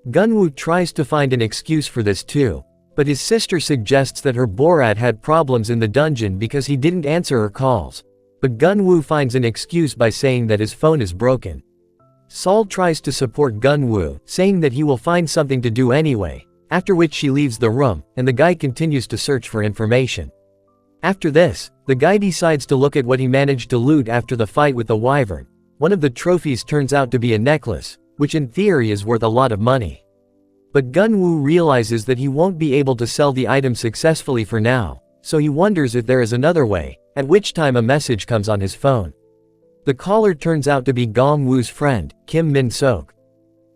Gongwu tries to find an excuse for this too, but his sister suggests that her Borat had problems in the dungeon because he didn't answer her calls, but Gongwu finds an excuse by saying that his phone is broken. Saul tries to support Gongwu, saying that he will find something to do anyway, after which she leaves the room, and the guy continues to search for information. After this, the guy decides to look at what he managed to loot after the fight with the wyvern. One of the trophies turns out to be a necklace, which in theory is worth a lot of money. But Gongwu realizes that he won't be able to sell the item successfully for now, so he wonders if there is another way, at which time a message comes on his phone. The caller turns out to be Gongwu's friend, Kim Min-sok.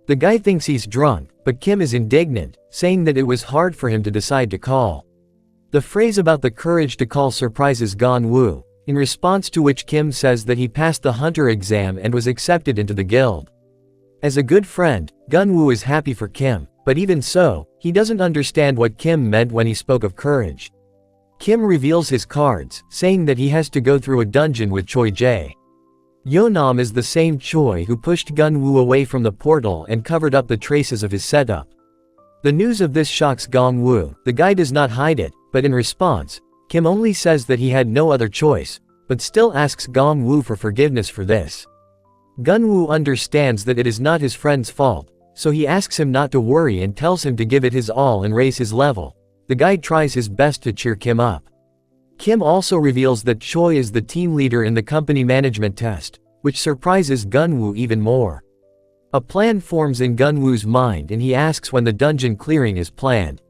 The guy thinks he's drunk, but Kim is indignant, saying that it was hard for him to decide to call. The phrase about the courage to call surprises Gongwu, in response to which Kim says that he passed the hunter exam and was accepted into the guild. As a good friend, Gongwu is happy for Kim, but even so, he doesn't understand what Kim meant when he spoke of courage. Kim reveals his cards, saying that he has to go through a dungeon with Choi Jae. Yeonam is the same Choi who pushed Gongwu away from the portal and covered up the traces of his setup. The news of this shocks Gongwu. The guy does not hide it, but in response, Kim only says that he had no other choice, but still asks Gongwu for forgiveness for this. Gongwu understands that it is not his friend's fault, so he asks him not to worry and tells him to give it his all and raise his level. The guy tries his best to cheer Kim up. Kim also reveals that Choi is the team leader in the company management test, which surprises Gongwu even more. A plan forms in Gongwu's mind and he asks when the dungeon clearing is planned.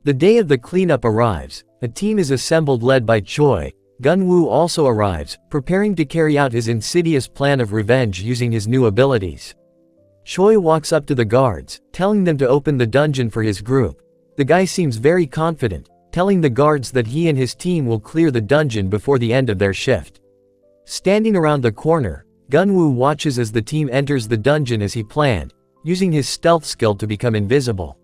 The day of the cleanup arrives. A team is assembled led by Choi. Gongwu also arrives, preparing to carry out his insidious plan of revenge using his new abilities. Choi walks up to the guards, telling them to open the dungeon for his group. The guy seems very confident, telling the guards that he and his team will clear the dungeon before the end of their shift. Standing around the corner, Gongwu watches as the team enters the dungeon as he planned, using his stealth skill to become invisible.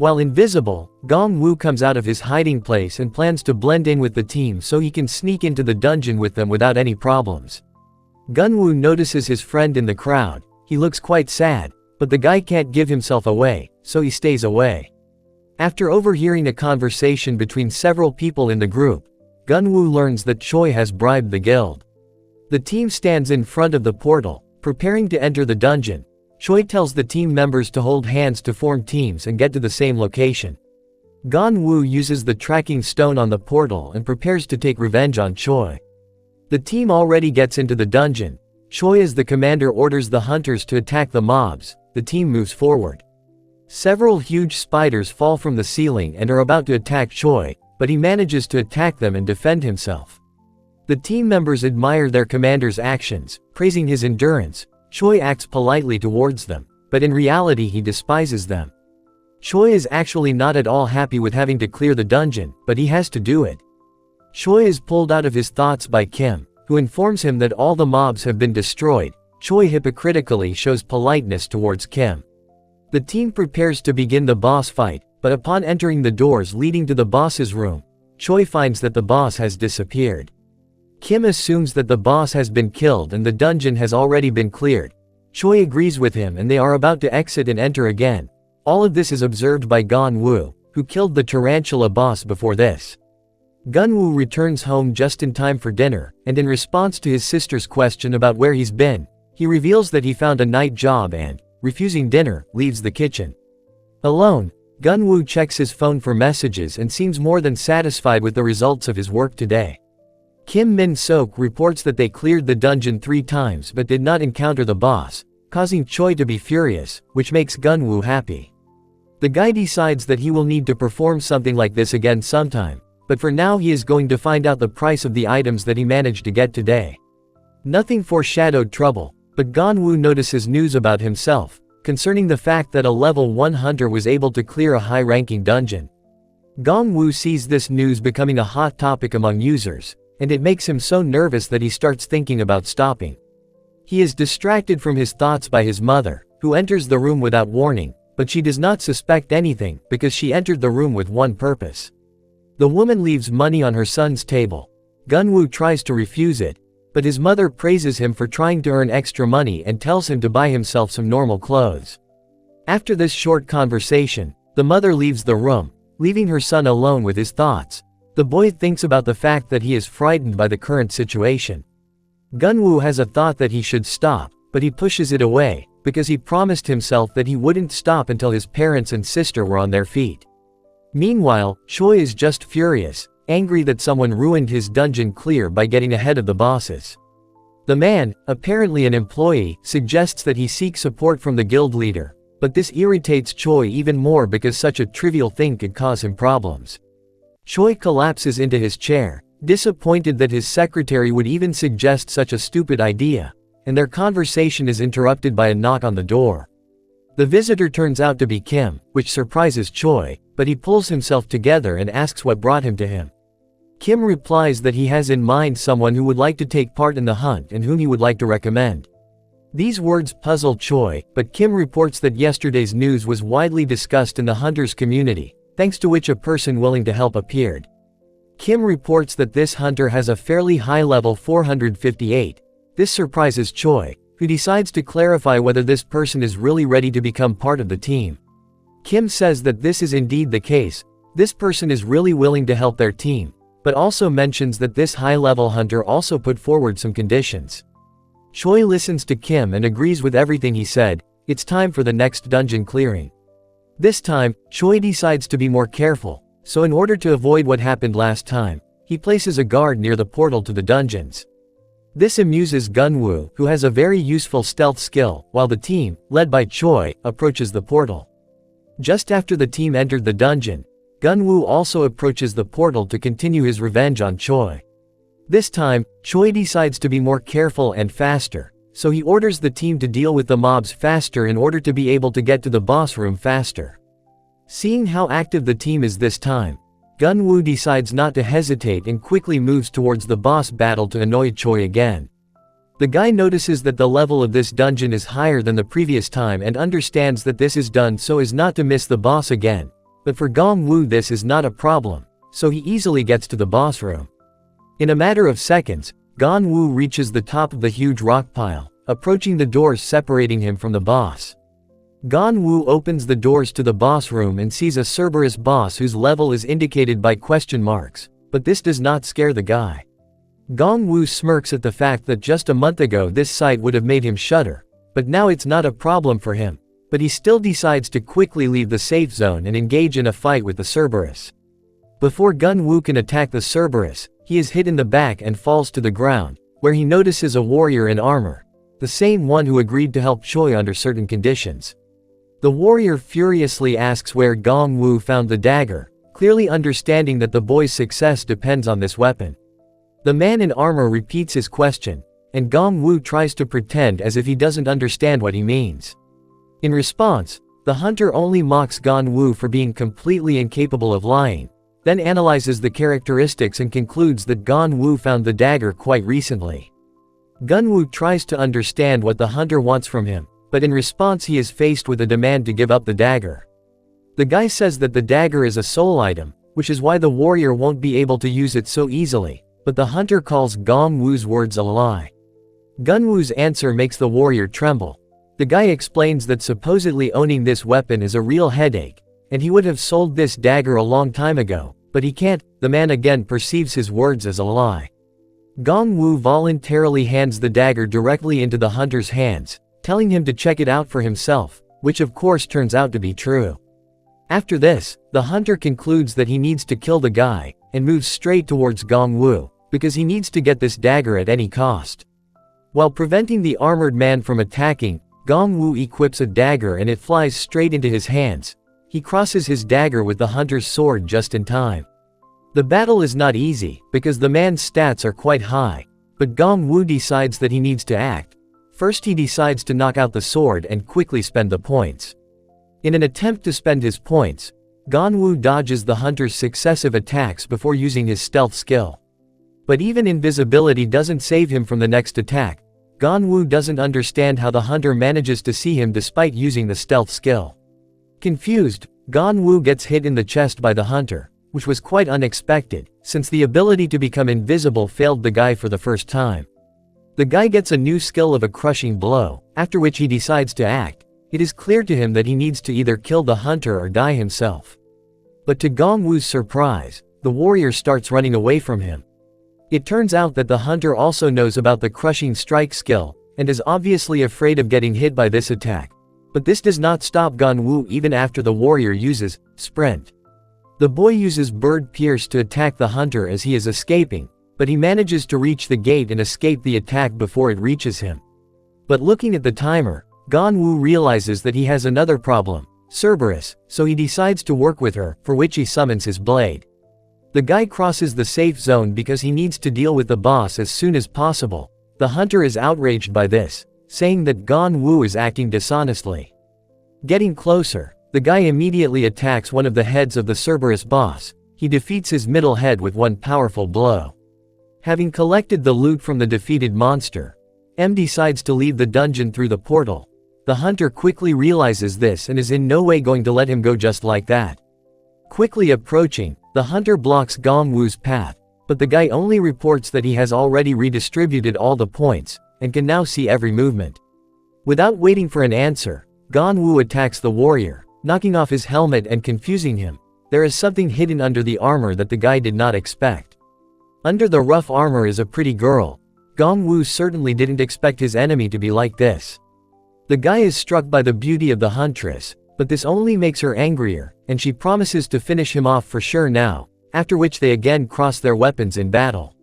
While invisible, Gong Wu comes out of his hiding place and plans to blend in with the team so he can sneak into the dungeon with them without any problems. Gunwoo notices his friend in the crowd. He looks quite sad, but the guy can't give himself away, so he stays away. After overhearing a conversation between several people in the group, Gunwoo learns that Choi has bribed the guild. The team stands in front of the portal, preparing to enter the dungeon. Choi tells the team members to hold hands to form teams and get to the same location. Gunwoo uses the tracking stone on the portal and prepares to take revenge on Choi. The team already gets into the dungeon. Choi as the commander orders the hunters to attack the mobs. The team moves forward. Several huge spiders fall from the ceiling and are about to attack Choi, but he manages to attack them and defend himself. The team members admire their commander's actions, praising his endurance. Choi acts politely towards them, but in reality he despises them. Choi is actually not at all happy with having to clear the dungeon, but he has to do it. Choi is pulled out of his thoughts by Kim, who informs him that all the mobs have been destroyed. Choi hypocritically shows politeness towards Kim. The team prepares to begin the boss fight, but upon entering the doors leading to the boss's room, Choi finds that the boss has disappeared. Kim assumes that the boss has been killed and the dungeon has already been cleared. Choi agrees with him and they are about to exit and enter again. All of this is observed by Gunwoo, who killed the tarantula boss before this. Gunwoo returns home just in time for dinner, and in response to his sister's question about where he's been, he reveals that he found a night job and, refusing dinner, leaves the kitchen. Alone, Gunwoo checks his phone for messages and seems more than satisfied with the results of his work today. Kim Min-sok reports that they cleared the dungeon 3 times but did not encounter the boss, causing Choi to be furious, which makes Gunwoo happy. The guy decides that he will need to perform something like this again sometime, but for now he is going to find out the price of the items that he managed to get today. Nothing foreshadowed trouble, but Gunwoo notices news about himself, concerning the fact that a level 1 hunter was able to clear a high-ranking dungeon. Gunwoo sees this news becoming a hot topic among users, and it makes him so nervous that he starts thinking about stopping. He is distracted from his thoughts by his mother, who enters the room without warning, but she does not suspect anything because she entered the room with one purpose. The woman leaves money on her son's table. Gunwoo tries to refuse it, but his mother praises him for trying to earn extra money and tells him to buy himself some normal clothes. After this short conversation, the mother leaves the room, leaving her son alone with his thoughts. The boy thinks about the fact that he is frightened by the current situation. Gunwoo has a thought that he should stop, but he pushes it away, because he promised himself that he wouldn't stop until his parents and sister were on their feet. Meanwhile, Choi is just furious, angry that someone ruined his dungeon clear by getting ahead of the bosses. The man, apparently an employee, suggests that he seek support from the guild leader, but this irritates Choi even more because such a trivial thing could cause him problems. Choi collapses into his chair, disappointed that his secretary would even suggest such a stupid idea, and their conversation is interrupted by a knock on the door. The visitor turns out to be Kim, which surprises Choi, but he pulls himself together and asks what brought him to him. Kim replies that he has in mind someone who would like to take part in the hunt and whom he would like to recommend. These words puzzle Choi, but Kim reports that yesterday's news was widely discussed in the hunters community, thanks to which a person willing to help appeared. Kim reports that this hunter has a fairly high level 458. This surprises Choi, who decides to clarify whether this person is really ready to become part of the team. Kim says that this is indeed the case. This person is really willing to help their team, but also mentions that this high-level hunter also put forward some conditions. Choi listens to Kim and agrees with everything he said. It's time for the next dungeon clearing. This time, Choi decides to be more careful, so in order to avoid what happened last time, he places a guard near the portal to the dungeons. This amuses Gunwoo, who has a very useful stealth skill, while the team, led by Choi, approaches the portal. Just after the team entered the dungeon, Gunwoo also approaches the portal to continue his revenge on Choi. This time, Choi decides to be more careful and faster, so he orders the team to deal with the mobs faster in order to be able to get to the boss room faster. Seeing how active the team is this time, Gunwoo decides not to hesitate and quickly moves towards the boss battle to annoy Choi again. The guy notices that the level of this dungeon is higher than the previous time and understands that this is done so as not to miss the boss again, but for Gong Wu this is not a problem, so he easily gets to the boss room. In a matter of seconds, Gong Wu reaches the top of the huge rock pile, approaching the doors separating him from the boss. Gong Wu opens the doors to the boss room and sees a Cerberus boss whose level is indicated by question marks, but this does not scare the guy. Gong Wu smirks at the fact that just a month ago this sight would have made him shudder, but now it's not a problem for him, but he still decides to quickly leave the safe zone and engage in a fight with the Cerberus. Before Gong Wu can attack the Cerberus, he is hit in the back and falls to the ground, where he notices a warrior in armor, the same one who agreed to help Choi under certain conditions. The warrior furiously asks where Gong Wu found the dagger, clearly understanding that the boy's success depends on this weapon. The man in armor repeats his question, and Gong Wu tries to pretend as if he doesn't understand what he means. In response, the hunter only mocks Gong Wu for being completely incapable of lying, then analyzes the characteristics and concludes that Gong Wu found the dagger quite recently. Gong Wu tries to understand what the hunter wants from him, but in response he is faced with a demand to give up the dagger. The guy says that the dagger is a soul item, which is why the warrior won't be able to use it so easily, but the hunter calls Gong Wu's words a lie. Gong Wu's answer makes the warrior tremble. The guy explains that supposedly owning this weapon is a real headache, and he would have sold this dagger a long time ago, but he can't. The man again perceives his words as a lie. Gong Wu voluntarily hands the dagger directly into the hunter's hands, telling him to check it out for himself, which of course turns out to be true. After this, the hunter concludes that he needs to kill the guy, and moves straight towards Gong Wu, because he needs to get this dagger at any cost. While preventing the armored man from attacking, Gong Wu equips a dagger and it flies straight into his hands. He crosses his dagger with the hunter's sword just in time. The battle is not easy, because the man's stats are quite high, but Gong Wu decides that he needs to act. First he decides to knock out the sword and quickly spend the points. In an attempt to spend his points, Gong Wu dodges the hunter's successive attacks before using his stealth skill. But even invisibility doesn't save him from the next attack. Gong Wu doesn't understand how the hunter manages to see him despite using the stealth skill. Confused, Gong Wu gets hit in the chest by the hunter, which was quite unexpected, since the ability to become invisible failed the guy for the first time. The guy gets a new skill of a crushing blow, after which he decides to act. It is clear to him that he needs to either kill the hunter or die himself. But to Gong Wu's surprise, the warrior starts running away from him. It turns out that the hunter also knows about the crushing strike skill, and is obviously afraid of getting hit by this attack. But this does not stop Gong Wu even after the warrior uses sprint. The boy uses bird pierce to attack the hunter as he is escaping, but he manages to reach the gate and escape the attack before it reaches him. But looking at the timer, Gong Wu realizes that he has another problem, Cerberus, so he decides to work with her, for which he summons his blade. The guy crosses the safe zone because he needs to deal with the boss as soon as possible. The hunter is outraged by this, saying that Gong Wu is acting dishonestly. Getting closer, the guy immediately attacks one of the heads of the Cerberus boss. He defeats his middle head with one powerful blow. Having collected the loot from the defeated monster, M decides to leave the dungeon through the portal. The hunter quickly realizes this and is in no way going to let him go just like that. Quickly approaching, the hunter blocks Gong Wu's path, but the guy only reports that he has already redistributed all the points, and can now see every movement. Without waiting for an answer, Gong Wu attacks the warrior, knocking off his helmet and confusing him. There is something hidden under the armor that the guy did not expect. Under the rough armor is a pretty girl. Gong Wu certainly didn't expect his enemy to be like this. The guy is struck by the beauty of the huntress, but this only makes her angrier, and she promises to finish him off for sure now, after which they again cross their weapons in battle.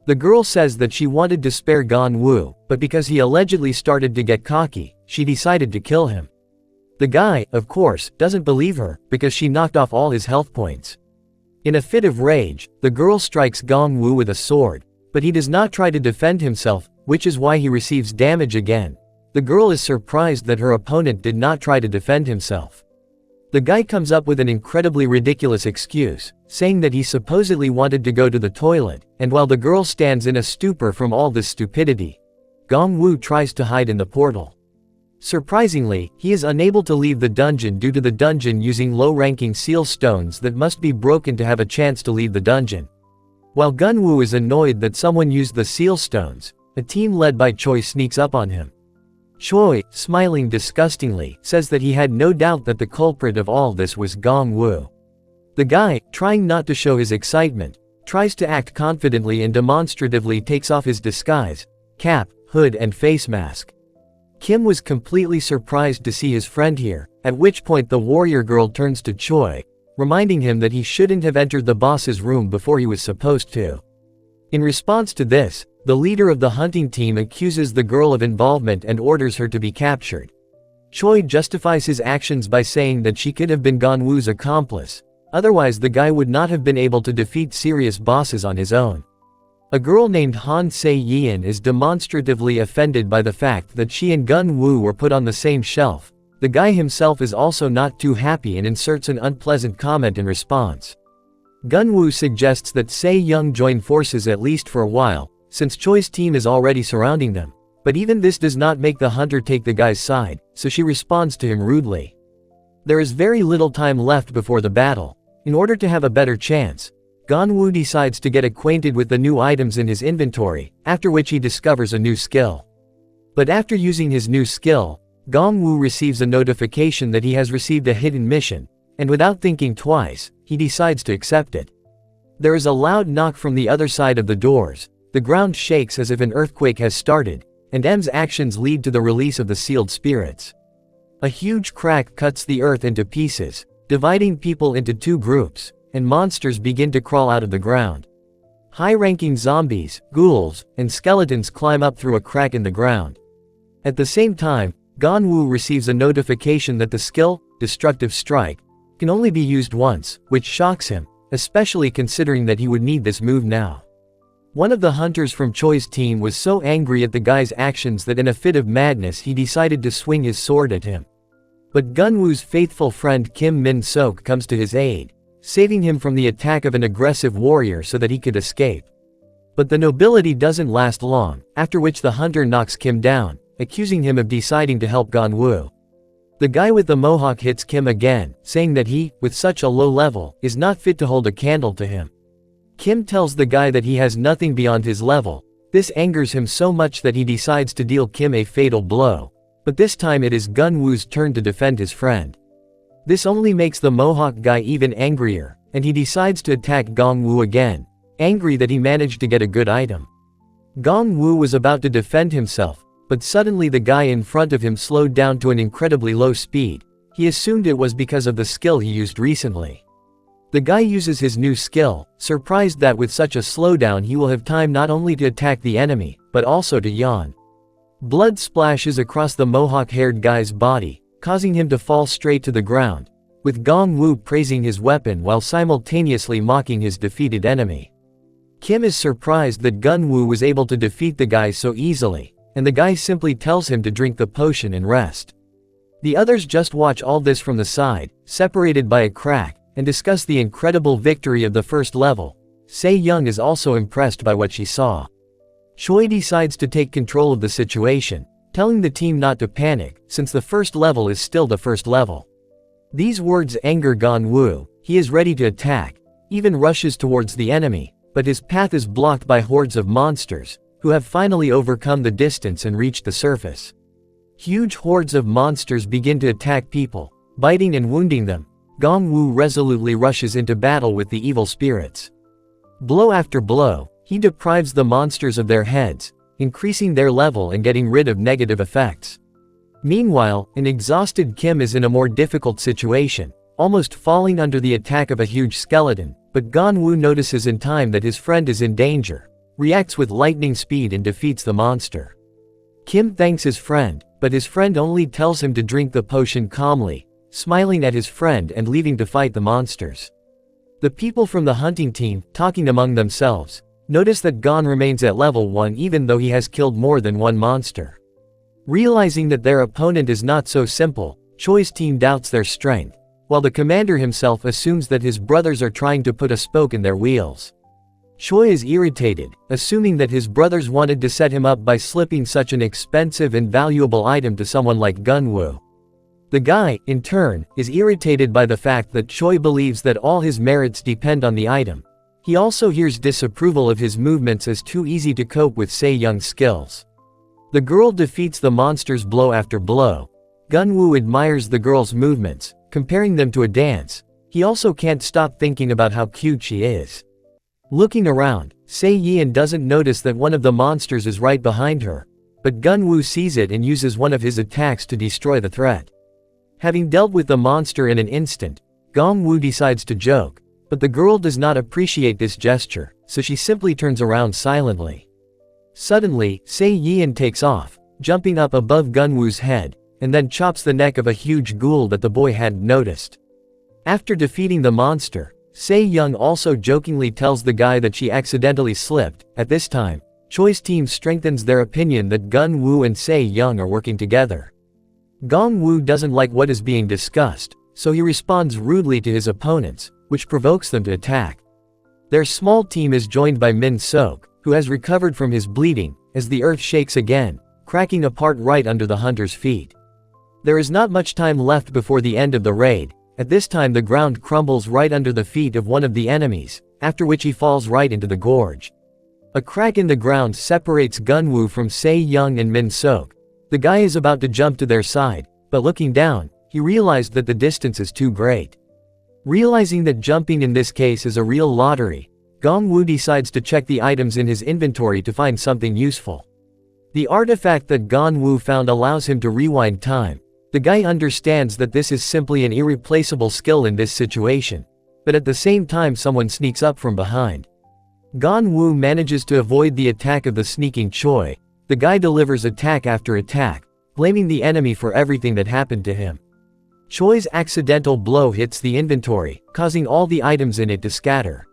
The girl says that she wanted to spare Gong Wu, but because he allegedly started to get cocky, she decided to kill him. The guy, of course, doesn't believe her, because she knocked off all his health points. In a fit of rage, the girl strikes Gong Wu with a sword, but he does not try to defend himself, which is why he receives damage again. The girl is surprised that her opponent did not try to defend himself. The guy comes up with an incredibly ridiculous excuse, saying that he supposedly wanted to go to the toilet, and while the girl stands in a stupor from all this stupidity, Gong Wu tries to hide in the portal. Surprisingly, he is unable to leave the dungeon due to the dungeon using low-ranking seal stones that must be broken to have a chance to leave the dungeon. While Gunwoo is annoyed that someone used the seal stones, a team led by Choi sneaks up on him. Choi, smiling disgustingly, says that he had no doubt that the culprit of all this was Gongwoo. The guy, trying not to show his excitement, tries to act confidently and demonstratively takes off his disguise, cap, hood and face mask. Kim was completely surprised to see his friend here, at which point the warrior girl turns to Choi, reminding him that he shouldn't have entered the boss's room before he was supposed to. In response to this, the leader of the hunting team accuses the girl of involvement and orders her to be captured. Choi justifies his actions by saying that she could have been Gongwoo's accomplice, otherwise the guy would not have been able to defeat serious bosses on his own. A girl named Han Se-yeon is demonstratively offended by the fact that she and Gunwoo were put on the same shelf. The guy himself is also not too happy and inserts an unpleasant comment in response. Gunwoo suggests that Se-young join forces at least for a while, since Choi's team is already surrounding them, but even this does not make the hunter take the guy's side, so she responds to him rudely. There is very little time left before the battle. In order to have a better chance, Gunwoo decides to get acquainted with the new items in his inventory, after which he discovers a new skill. But after using his new skill, Gongwoo receives a notification that he has received a hidden mission, and without thinking twice, he decides to accept it. There is a loud knock from the other side of the doors, the ground shakes as if an earthquake has started, and M's actions lead to the release of the sealed spirits. A huge crack cuts the earth into pieces, dividing people into two groups, and monsters begin to crawl out of the ground. High-ranking zombies, ghouls, and skeletons climb up through a crack in the ground. At the same time, Gunwoo receives a notification that the skill, Destructive Strike, can only be used once, which shocks him, especially considering that he would need this move now. One of the hunters from Choi's team was so angry at the guy's actions that in a fit of madness he decided to swing his sword at him. But Gunwoo's faithful friend Kim Min-sok comes to his aid, saving him from the attack of an aggressive warrior so that he could escape. But the nobility doesn't last long, after which the hunter knocks Kim down, accusing him of deciding to help Gunwoo. The guy with the mohawk hits Kim again, saying that he, with such a low level, is not fit to hold a candle to him. Kim tells the guy that he has nothing beyond his level. This angers him so much that he decides to deal Kim a fatal blow, but this time it is Gunwoo's turn to defend his friend. This only makes the mohawk guy even angrier, and he decides to attack Gongwoo again, angry that he managed to get a good item. Gongwoo was about to defend himself, but suddenly the guy in front of him slowed down to an incredibly low speed. He assumed it was because of the skill he used recently. The guy uses his new skill, surprised that with such a slowdown he will have time not only to attack the enemy, but also to yawn. Blood splashes across the mohawk-haired guy's body, causing him to fall straight to the ground, with Gongwoo praising his weapon while simultaneously mocking his defeated enemy. Kim is surprised that Gunwoo was able to defeat the guy so easily, and the guy simply tells him to drink the potion and rest. The others just watch all this from the side, separated by a crack, and discuss the incredible victory of the first level. Se-young is also impressed by what she saw. Choi decides to take control of the situation, telling the team not to panic, since the first level is still the first level. These words anger Gunwoo. He is ready to attack, even rushes towards the enemy, but his path is blocked by hordes of monsters, who have finally overcome the distance and reached the surface. Huge hordes of monsters begin to attack people, biting and wounding them. Gongwoo resolutely rushes into battle with the evil spirits. Blow after blow, he deprives the monsters of their heads, increasing their level and getting rid of negative effects. Meanwhile, an exhausted Kim is in a more difficult situation, almost falling under the attack of a huge skeleton, but Gongwoo notices in time that his friend is in danger, reacts with lightning speed and defeats the monster. Kim thanks his friend, but his friend only tells him to drink the potion calmly, smiling at his friend and leaving to fight the monsters. The people from the hunting team, talking among themselves, notice that Gon remains at level 1 even though he has killed more than one monster. Realizing that their opponent is not so simple, Choi's team doubts their strength, while the commander himself assumes that his brothers are trying to put a spoke in their wheels. Choi is irritated, assuming that his brothers wanted to set him up by slipping such an expensive and valuable item to someone like Gunwoo. The guy, in turn, is irritated by the fact that Choi believes that all his merits depend on the item. He also hears disapproval of his movements as too easy to cope with Se-young's skills. The girl defeats the monsters blow after blow. Gunwoo admires the girl's movements, comparing them to a dance. He also can't stop thinking about how cute she is. Looking around, Se-yeon doesn't notice that one of the monsters is right behind her, but Gunwoo sees it and uses one of his attacks to destroy the threat. Having dealt with the monster in an instant, Gongwoo decides to joke, but the girl does not appreciate this gesture, so she simply turns around silently. Suddenly, Se-yeon takes off, jumping up above Gunwoo's head, and then chops the neck of a huge ghoul that the boy hadn't noticed. After defeating the monster, Se-young also jokingly tells the guy that she accidentally slipped. At this time, Choi's team strengthens their opinion that Gunwoo and Se-young are working together. Gongwoo doesn't like what is being discussed, so he responds rudely to his opponents, which provokes them to attack. Their small team is joined by Min-sok, who has recovered from his bleeding, as the earth shakes again, cracking apart right under the hunter's feet. There is not much time left before the end of the raid. At this time the ground crumbles right under the feet of one of the enemies, after which he falls right into the gorge. A crack in the ground separates Gunwoo from Se-young and Min-sok. The guy is about to jump to their side, but looking down, he realized that the distance is too great. Realizing that jumping in this case is a real lottery, Gongwoo decides to check the items in his inventory to find something useful. The artifact that Gongwoo found allows him to rewind time. The guy understands that this is simply an irreplaceable skill in this situation, but at the same time someone sneaks up from behind. Gongwoo manages to avoid the attack of the sneaking Choi. The guy delivers attack after attack, blaming the enemy for everything that happened to him. Choi's accidental blow hits the inventory, causing all the items in it to scatter.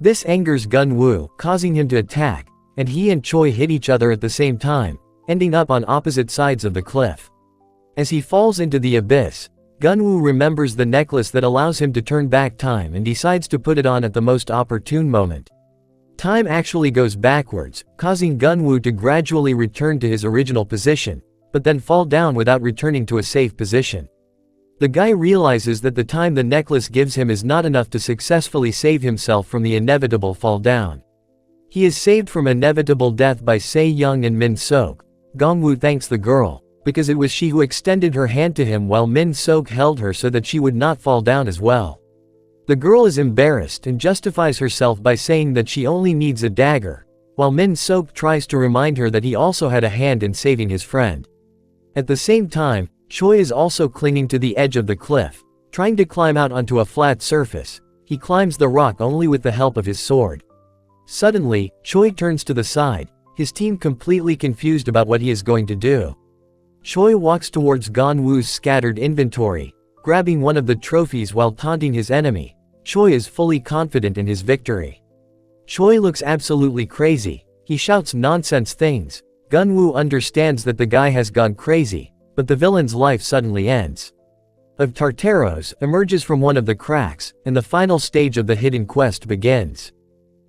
This angers Gunwoo, causing him to attack, and he and Choi hit each other at the same time, ending up on opposite sides of the cliff. As he falls into the abyss, Gunwoo remembers the necklace that allows him to turn back time and decides to put it on at the most opportune moment. Time actually goes backwards, causing Gunwoo to gradually return to his original position, but then fall down without returning to a safe position. The guy realizes that the time the necklace gives him is not enough to successfully save himself from the inevitable fall down. He is saved from inevitable death by Se-young and Min-sok. Gongwoo thanks the girl, because it was she who extended her hand to him while Min-sok held her so that she would not fall down as well. The girl is embarrassed and justifies herself by saying that she only needs a dagger, while Min-sok tries to remind her that he also had a hand in saving his friend. At the same time, Choi is also clinging to the edge of the cliff, trying to climb out onto a flat surface. He climbs the rock only with the help of his sword. Suddenly, Choi turns to the side, his team completely confused about what he is going to do. Choi walks towards Gongwoo's scattered inventory, grabbing one of the trophies while taunting his enemy. Choi is fully confident in his victory. Choi looks absolutely crazy. He shouts nonsense things. Gunwoo understands that the guy has gone crazy, but the villain's life suddenly ends. Of Tartaros emerges from one of the cracks, and the final stage of the hidden quest begins.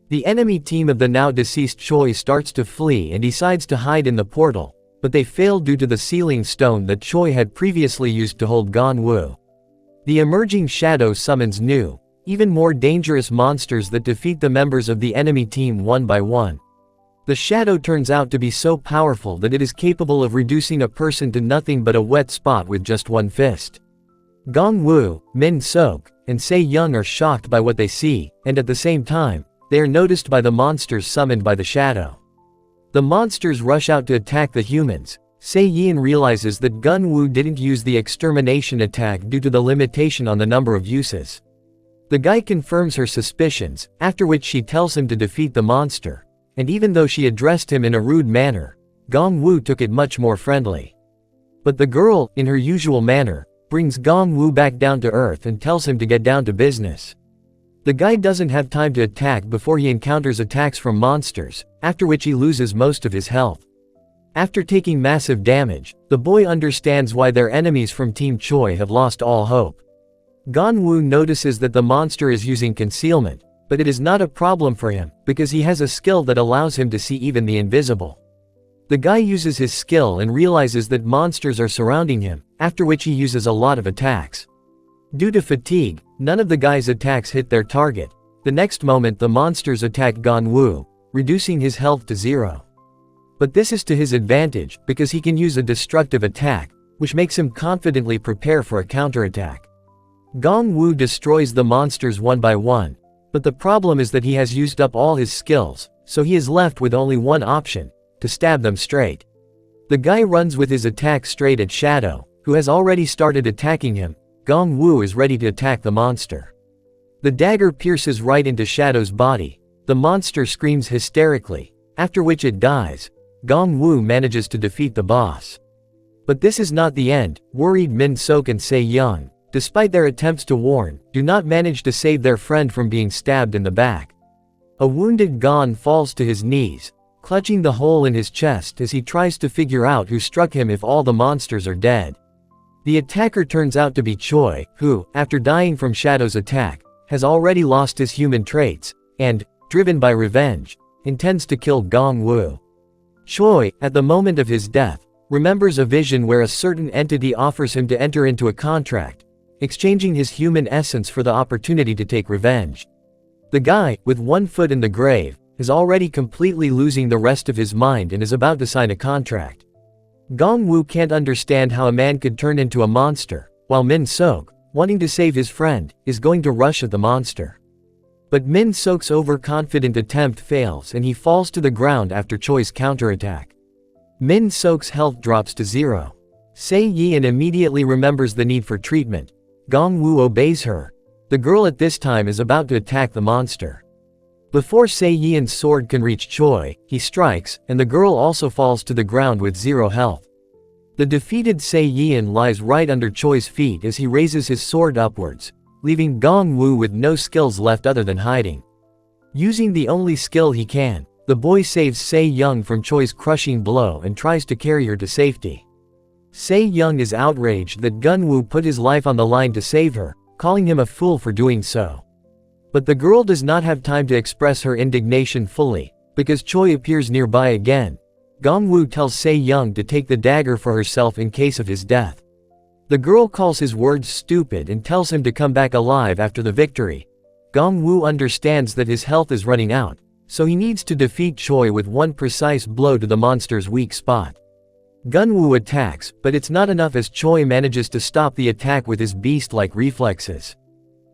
The enemy team of the now deceased Choi starts to flee and decides to hide in the portal, but they fail due to the sealing stone that Choi had previously used to hold Gongwoo. The emerging shadow summons new, even more dangerous monsters that defeat the members of the enemy team one by one. The shadow turns out to be so powerful that it is capable of reducing a person to nothing but a wet spot with just one fist. Gongwoo, Min-sok, and Se-young are shocked by what they see, and at the same time, they are noticed by the monsters summoned by the shadow. The monsters rush out to attack the humans. Se-yeon realizes that Gunwoo didn't use the extermination attack due to the limitation on the number of uses. The guy confirms her suspicions, after which she tells him to defeat the monster. And even though she addressed him in a rude manner, Gongwoo took it much more friendly. But the girl, in her usual manner, brings Gongwoo back down to earth and tells him to get down to business. The guy doesn't have time to attack before he encounters attacks from monsters, after which he loses most of his health. After taking massive damage, the boy understands why their enemies from Team Choi have lost all hope. Gongwoo notices that the monster is using concealment, but it is not a problem for him, because he has a skill that allows him to see even the invisible. The guy uses his skill and realizes that monsters are surrounding him, after which he uses a lot of attacks. Due to fatigue, none of the guy's attacks hit their target. The next moment the monsters attack Ganwu, reducing his health to 0. But this is to his advantage, because he can use a destructive attack, which makes him confidently prepare for a counterattack. Ganwu destroys the monsters one by one, but the problem is that he has used up all his skills, so he is left with only one option: to stab them straight. The guy runs with his attack straight at Shadow, who has already started attacking him. Ganwu is ready to attack the monster. The dagger pierces right into Shadow's body. The monster screams hysterically, after which it dies. Ganwu manages to defeat the boss. But this is not the end. Worried Min Sok and Se Young, despite their attempts to warn, do not manage to save their friend from being stabbed in the back. A wounded Gon falls to his knees, clutching the hole in his chest as he tries to figure out who struck him if all the monsters are dead. The attacker turns out to be Choi, who, after dying from Shadow's attack, has already lost his human traits, and, driven by revenge, intends to kill Ganwu. Choi, at the moment of his death, remembers a vision where a certain entity offers him to enter into a contract, exchanging his human essence for the opportunity to take revenge. The guy, with one foot in the grave, is already completely losing the rest of his mind and is about to sign a contract. Ganwu can't understand how a man could turn into a monster, while Min Sok, wanting to save his friend, is going to rush at the monster. But Min Sok's overconfident attempt fails and he falls to the ground after Choi's counterattack. Min Sok's health drops to 0. Se Yian immediately remembers the need for treatment. Ganwu obeys her. The girl at this time is about to attack the monster. Before Se Yian's sword can reach Choi, he strikes, and the girl also falls to the ground with 0 health. The defeated Se Yian lies right under Choi's feet as he raises his sword upwards, leaving Ganwu with no skills left other than hiding. Using the only skill he can, the boy saves Se Young from Choi's crushing blow and tries to carry her to safety. Se Young is outraged that Ganwu put his life on the line to save her, calling him a fool for doing so. But the girl does not have time to express her indignation fully, because Choi appears nearby again. Ganwu tells Se Young to take the dagger for herself in case of his death. The girl calls his words stupid and tells him to come back alive after the victory. Ganwu understands that his health is running out, so he needs to defeat Choi with one precise blow to the monster's weak spot. Ganwu attacks, but it's not enough as Choi manages to stop the attack with his beast-like reflexes.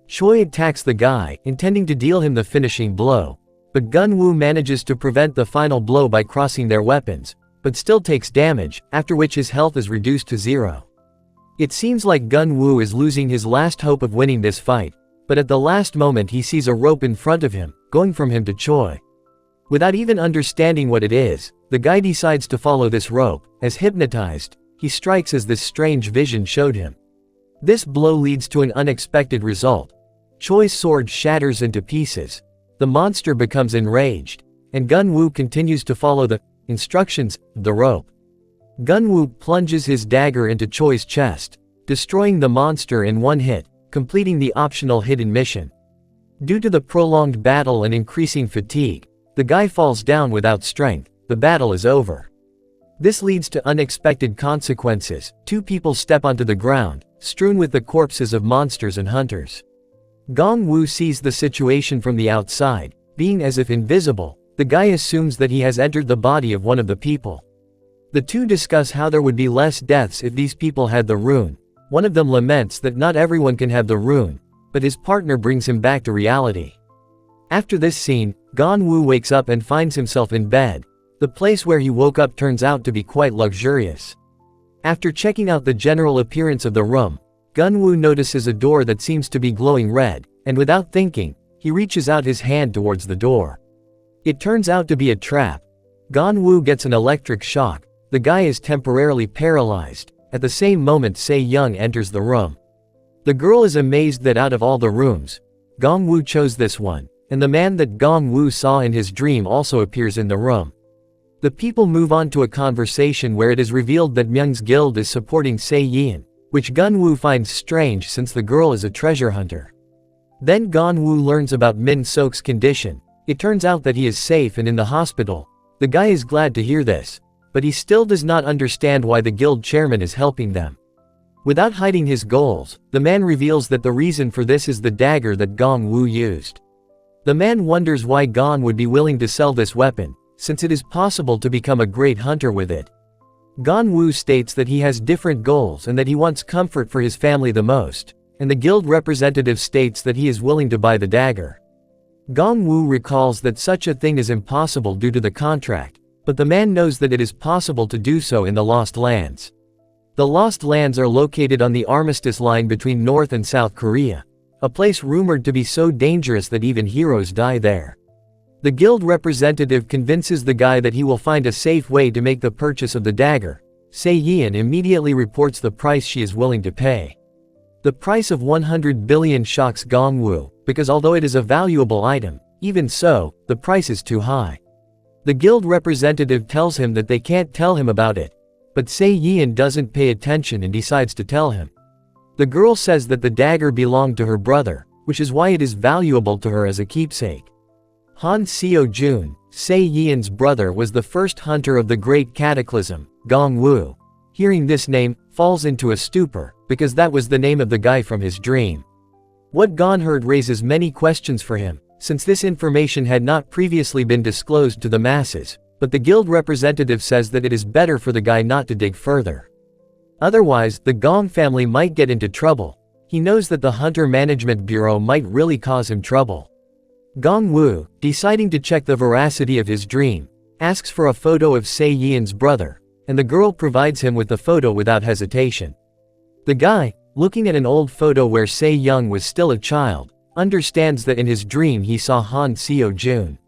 Choi attacks the guy, intending to deal him the finishing blow, but Ganwu manages to prevent the final blow by crossing their weapons, but still takes damage, after which his health is reduced to 0. It seems like Ganwu is losing his last hope of winning this fight, but at the last moment he sees a rope in front of him, going from him to Choi. Without even understanding what it is, the guy decides to follow this rope. As hypnotized, he strikes as this strange vision showed him. This blow leads to an unexpected result. Choi's sword shatters into pieces. The monster becomes enraged, and Ganwu continues to follow the instructions of the rope. Ganwu plunges his dagger into Choi's chest, destroying the monster in one hit, completing the optional hidden mission. Due to the prolonged battle and increasing fatigue, the guy falls down without strength. The battle is over. This leads to unexpected consequences. 2 people step onto the ground, strewn with the corpses of monsters and hunters. Ganwu sees the situation from the outside. Being as if invisible, the guy assumes that he has entered the body of one of the people. The two discuss how there would be less deaths if these people had the rune. One of them laments that not everyone can have the rune, but his partner brings him back to reality. After this scene, Ganwu wakes up and finds himself in bed. The place where he woke up turns out to be quite luxurious. After checking out the general appearance of the room, Ganwu notices a door that seems to be glowing red, and without thinking, he reaches out his hand towards the door. It turns out to be a trap. Ganwu gets an electric shock. The guy is temporarily paralyzed. At the same moment Se Young enters the room. The girl is amazed that out of all the rooms, Ganwu chose this one, and the man that Ganwu saw in his dream also appears in the room. The people move on to a conversation where it is revealed that Myung's guild is supporting Se Yian, which Ganwu finds strange since the girl is a treasure hunter. Then Gon-woo learns about Min Sok's condition. It turns out that he is safe and in the hospital. The guy is glad to hear this, but he still does not understand why the guild chairman is helping them. Without hiding his goals, the man reveals that the reason for this is the dagger that Gon-woo used. The man wonders why Gon would be willing to sell this weapon, since it is possible to become a great hunter with it. Gon-woo states that he has different goals and that he wants comfort for his family the most, and the guild representative states that he is willing to buy the dagger. Gon-woo recalls that such a thing is impossible due to the contract, but the man knows that it is possible to do so in the Lost Lands. The Lost Lands are located on the armistice line between North and South Korea, a place rumored to be so dangerous that even heroes die there. The guild representative convinces the guy that he will find a safe way to make the purchase of the dagger. Se-yeon immediately reports the price she is willing to pay. The price of 100 billion shocks Gon-woo, because although it is a valuable item, even so, the price is too high. The guild representative tells him that they can't tell him about it, but Se-yeon doesn't pay attention and decides to tell him. The girl says that the dagger belonged to her brother, which is why it is valuable to her as a keepsake. Han Seo-jun, Se-yeon's brother, was the first hunter of the Great Cataclysm. Gon-woo, hearing this name, falls into a stupor, because that was the name of the guy from his dream. What Gon heard raises many questions for him, since this information had not previously been disclosed to the masses, but the guild representative says that it is better for the guy not to dig further. Otherwise, the Gong family might get into trouble. He knows that the Hunter Management Bureau might really cause him trouble. Gon-woo, deciding to check the veracity of his dream, asks for a photo of Se-yeon's brother, and the girl provides him with the photo without hesitation. The guy, looking at an old photo where Se-yeon was still a child, understands that in his dream he saw Han Seo-jun.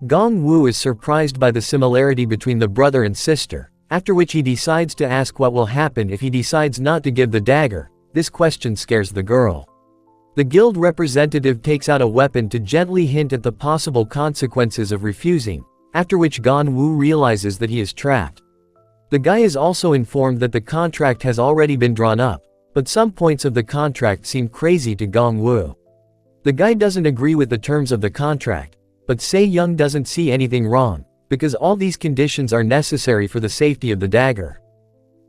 Gon-woo is surprised by the similarity between the brother and sister, after which he decides to ask what will happen if he decides not to give the dagger. This question scares the girl. The guild representative takes out a weapon to gently hint at the possible consequences of refusing, after which Gon-woo realizes that he is trapped. The guy is also informed that the contract has already been drawn up, but some points of the contract seem crazy to Gon-woo. The guy doesn't agree with the terms of the contract, but Se-yeon doesn't see anything wrong, because all these conditions are necessary for the safety of the dagger.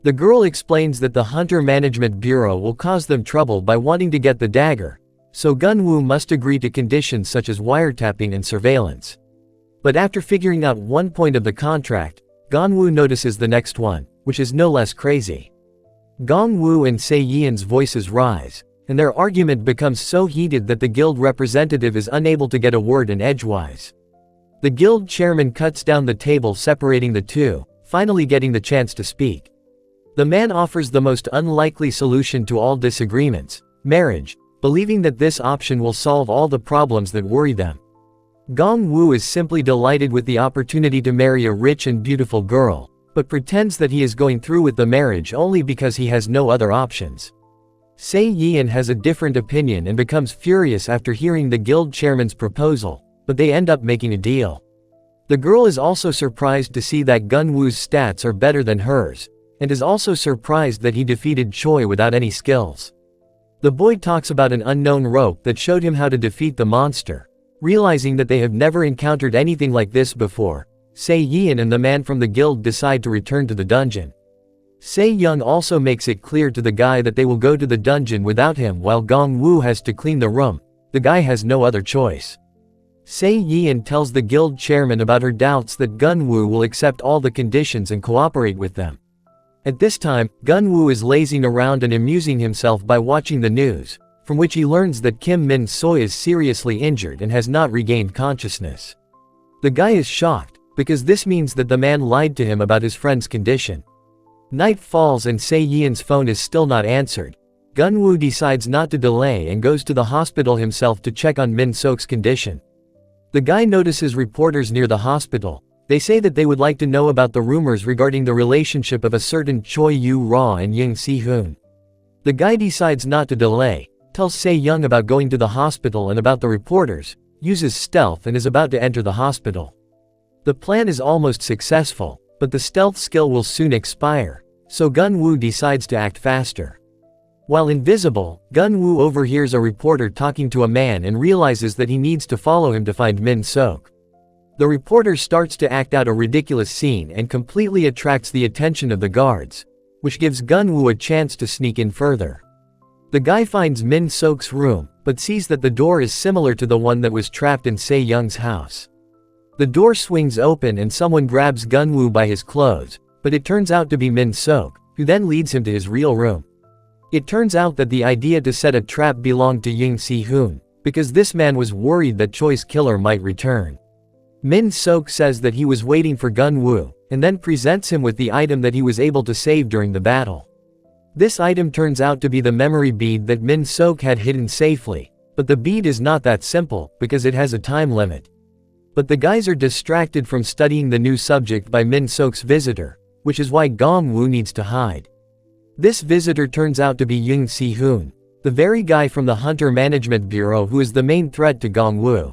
The girl explains that the Hunter Management Bureau will cause them trouble by wanting to get the dagger, so Gon-woo must agree to conditions such as wiretapping and surveillance. But after figuring out one point of the contract, Gon-woo notices the next one, which is no less crazy. Gon-woo and Se-yeon's voices rise, and their argument becomes so heated that the guild representative is unable to get a word in edgewise. The guild chairman cuts down the table separating the two, finally getting the chance to speak. The man offers the most unlikely solution to all disagreements: marriage, believing that this option will solve all the problems that worry them. Gon-woo is simply delighted with the opportunity to marry a rich and beautiful girl, but pretends that he is going through with the marriage only because he has no other options. Se-yeon has a different opinion and becomes furious after hearing the guild chairman's proposal, but they end up making a deal. The girl is also surprised to see that Gon-woo's stats are better than hers, and is also surprised that he defeated Choi without any skills. The boy talks about an unknown rope that showed him how to defeat the monster. Realizing that they have never encountered anything like this before, Se-yeon and the man from the guild decide to return to the dungeon. Se-yeon also makes it clear to the guy that they will go to the dungeon without him while Gon-woo has to clean the room. The guy has no other choice. Se-yeon tells the guild chairman about her doubts that Gon-woo will accept all the conditions and cooperate with them. At this time, Gon-woo is lazing around and amusing himself by watching the news, from which he learns that Kim Min-soi is seriously injured and has not regained consciousness. The guy is shocked, because this means that the man lied to him about his friend's condition. Night falls and Se-yeon's phone is still not answered. Gon-woo decides not to delay and goes to the hospital himself to check on Min-sok's condition. The guy notices reporters near the hospital. They say that they would like to know about the rumors regarding the relationship of a certain Choi Yu-ra and Young Si-hoon. The guy decides not to delay, tells Se-yeon about going to the hospital and about the reporters, uses stealth and is about to enter the hospital. The plan is almost successful, but the stealth skill will soon expire, so Gon-woo decides to act faster. While invisible, Gun-woo overhears a reporter talking to a man and realizes that he needs to follow him to find Min-sok. The reporter starts to act out a ridiculous scene and completely attracts the attention of the guards, which gives Gun-woo a chance to sneak in further. The guy finds Min-sok's room, but sees that the door is similar to the one that was trapped in Se-young's house. The door swings open and someone grabs Gun-woo by his clothes, but it turns out to be Min-sok, who then leads him to his real room. It turns out that the idea to set a trap belonged to Young Si-hoon, because this man was worried that Choi's killer might return. Min-sok says that he was waiting for Gun-woo, and then presents him with the item that he was able to save during the battle. This item turns out to be the memory bead that Min-sok had hidden safely, but the bead is not that simple, because it has a time limit. But the guys are distracted from studying the new subject by Min-sok's visitor, which is why Gong-woo needs to hide. This visitor turns out to be Young Si-hoon, the very guy from the Hunter Management Bureau who is the main threat to Gong-woo.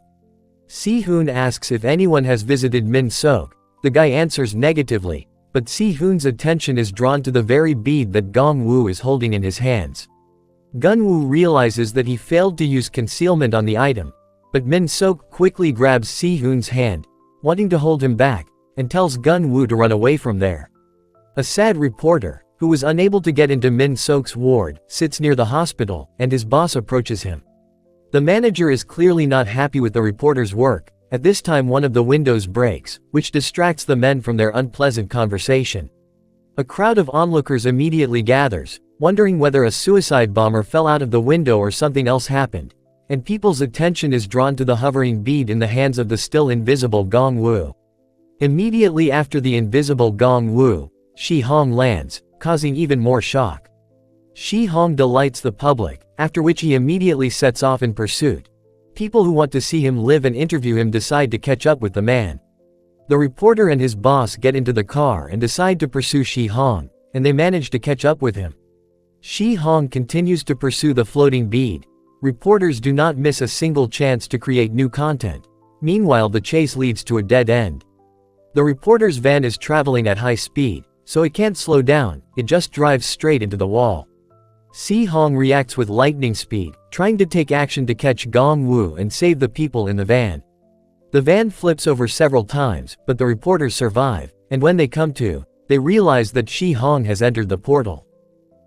Si-hoon asks if anyone has visited Min-sok. The guy answers negatively, but Si-hoon's attention is drawn to the very bead that Gong-woo is holding in his hands. Gun-woo realizes that he failed to use concealment on the item, but Min-sok quickly grabs Si-hoon's hand, wanting to hold him back, and tells Gun-woo to run away from there. A sad reporter, who was unable to get into Min-sok's ward, sits near the hospital, and his boss approaches him. The manager is clearly not happy with the reporter's work. At this time one of the windows breaks, which distracts the men from their unpleasant conversation. A crowd of onlookers immediately gathers, wondering whether a suicide bomber fell out of the window or something else happened, and people's attention is drawn to the hovering bead in the hands of the still invisible Gong-woo. Immediately after the invisible Gong-woo, Shi-hong lands, causing even more shock. Shi-hong delights the public, after which he immediately sets off in pursuit. People who want to see him live and interview him decide to catch up with the man. The reporter and his boss get into the car and decide to pursue Shi-hong, and they manage to catch up with him. Shi-hong continues to pursue the floating bead. Reporters do not miss a single chance to create new content. Meanwhile, the chase leads to a dead end. The reporter's van is traveling at high speed, so it can't slow down, it just drives straight into the wall. Si-hong reacts with lightning speed, trying to take action to catch Gong-woo and save the people in the van. The van flips over several times, but the reporters survive, and when they come to, they realize that Shi-hong has entered the portal.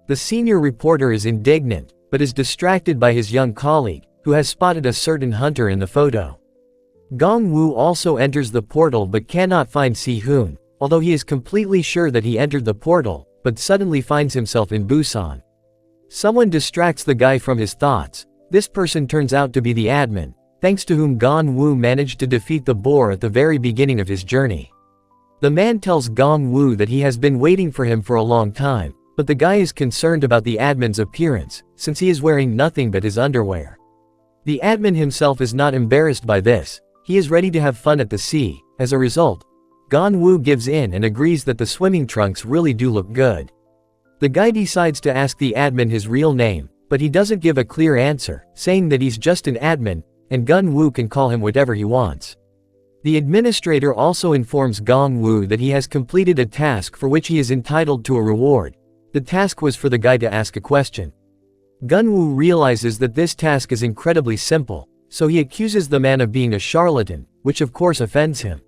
The senior reporter is indignant, but is distracted by his young colleague, who has spotted a certain hunter in the photo. Gong-woo also enters the portal but cannot find Si-hoon, although he is completely sure that he entered the portal, but suddenly finds himself in Busan. Someone distracts the guy from his thoughts. This person turns out to be the admin, thanks to whom Gong-woo managed to defeat the boar at the very beginning of his journey. The man tells Gong-woo that he has been waiting for him for a long time, but the guy is concerned about the admin's appearance, since he is wearing nothing but his underwear. The admin himself is not embarrassed by this. He is ready to have fun at the sea. As a result, Gong-woo gives in and agrees that the swimming trunks really do look good. The guy decides to ask the admin his real name, but he doesn't give a clear answer, saying that he's just an admin, and Gong-woo can call him whatever he wants. The administrator also informs Gong-woo that he has completed a task for which he is entitled to a reward. The task was for the guy to ask a question. Gong-woo realizes that this task is incredibly simple, so he accuses the man of being a charlatan, which of course offends him.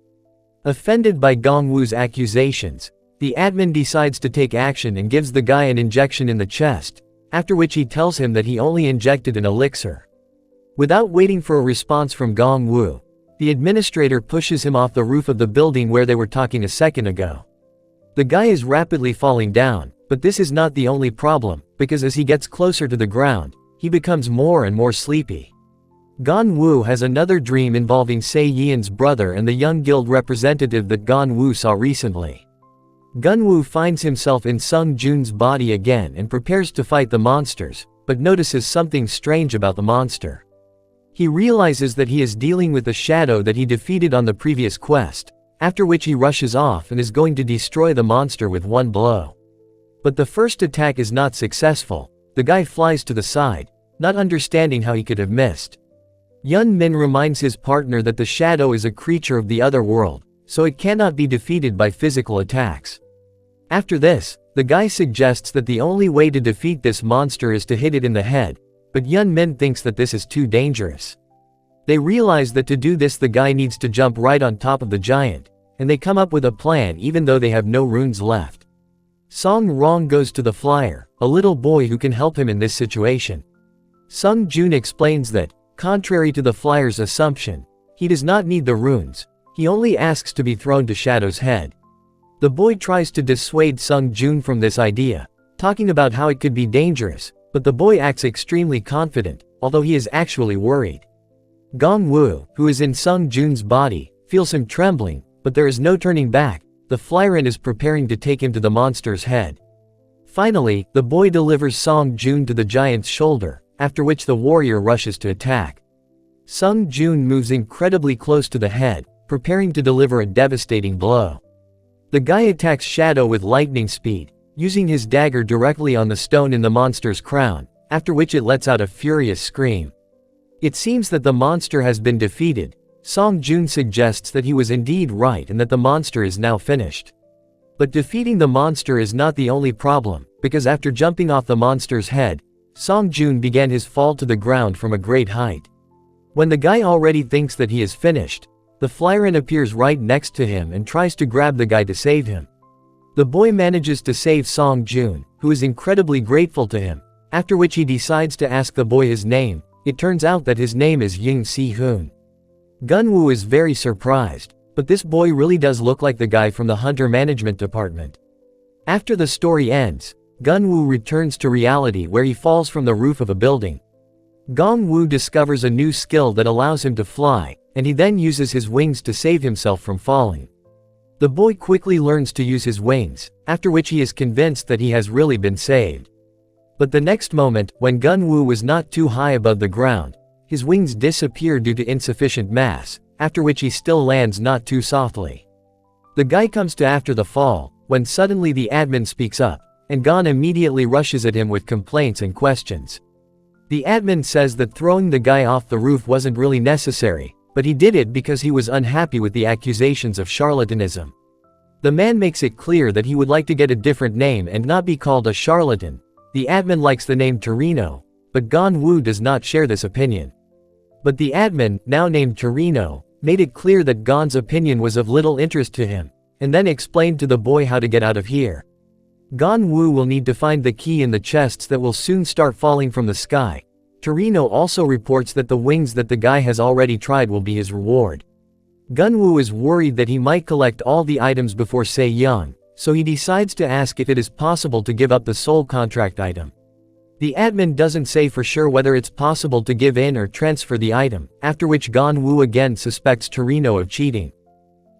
Offended by Gong-woo's accusations, the admin decides to take action and gives the guy an injection in the chest, after which he tells him that he only injected an elixir. Without waiting for a response from Gong-woo, the administrator pushes him off the roof of the building where they were talking a second ago. The guy is rapidly falling down, but this is not the only problem, because as he gets closer to the ground, he becomes more and more sleepy. Gong-woo has another dream involving Se-yeon's brother and the young guild representative that Gong-woo saw recently. Gong-woo finds himself in Sung-jun's body again and prepares to fight the monsters, but notices something strange about the monster. He realizes that he is dealing with the shadow that he defeated on the previous quest, after which he rushes off and is going to destroy the monster with one blow. But the first attack is not successful. The guy flies to the side, not understanding how he could have missed. Yun-min reminds his partner that the shadow is a creature of the other world, so it cannot be defeated by physical attacks. After this, the guy suggests that the only way to defeat this monster is to hit it in the head, but Yun Min thinks that this is too dangerous. They realize that to do this the guy needs to jump right on top of the giant, and they come up with a plan even though they have no runes left. Song Rong goes to the flyer, a little boy who can help him in this situation. Sung Jun explains that, contrary to the flyer's assumption, he does not need the runes, he only asks to be thrown to Shadow's head. The boy tries to dissuade Sung Jun from this idea, talking about how it could be dangerous, but the boy acts extremely confident, although he is actually worried. Gong Woo, who is in Sung Jun's body, feels him trembling, but there is no turning back, the flyerin is preparing to take him to the monster's head. Finally, the boy delivers Song Jun to the giant's shoulder, after which the warrior rushes to attack. Sung Jun moves incredibly close to the head, preparing to deliver a devastating blow. The guy attacks Shadow with lightning speed, using his dagger directly on the stone in the monster's crown, after which it lets out a furious scream. It seems that the monster has been defeated. Song Jun suggests that he was indeed right and that the monster is now finished. But defeating the monster is not the only problem, because after jumping off the monster's head, Song Jun began his fall to the ground from a great height. When the guy already thinks that he is finished, the flyerin appears right next to him and tries to grab the guy to save him. The boy manages to save Song Jun, who is incredibly grateful to him, after which he decides to ask the boy his name. It turns out that his name is Yoon Si-hoon. Gunwoo is very surprised, but this boy really does look like the guy from the Hunter Management Department. After the story ends, Gunwoo returns to reality where he falls from the roof of a building. Gongwoo discovers a new skill that allows him to fly, and he then uses his wings to save himself from falling. The boy quickly learns to use his wings, after which he is convinced that he has really been saved. But the next moment, when Gunwoo was not too high above the ground, his wings disappear due to insufficient mass, after which he still lands not too softly. The guy comes to after the fall, when suddenly the admin speaks up, and Gon immediately rushes at him with complaints and questions. The admin says that throwing the guy off the roof wasn't really necessary, but he did it because he was unhappy with the accusations of charlatanism. The man makes it clear that he would like to get a different name and not be called a charlatan. The admin likes the name Torino, but Gon Woo does not share this opinion. But the admin, now named Torino, made it clear that Gon's opinion was of little interest to him, and then explained to the boy how to get out of here. Gon Woo will need to find the key in the chests that will soon start falling from the sky. Torino also reports that the wings that the guy has already tried will be his reward. Gunwoo is worried that he might collect all the items before Se Young, so he decides to ask if it is possible to give up the soul contract item. The admin doesn't say for sure whether it's possible to give in or transfer the item, after which Gon Woo again suspects Torino of cheating.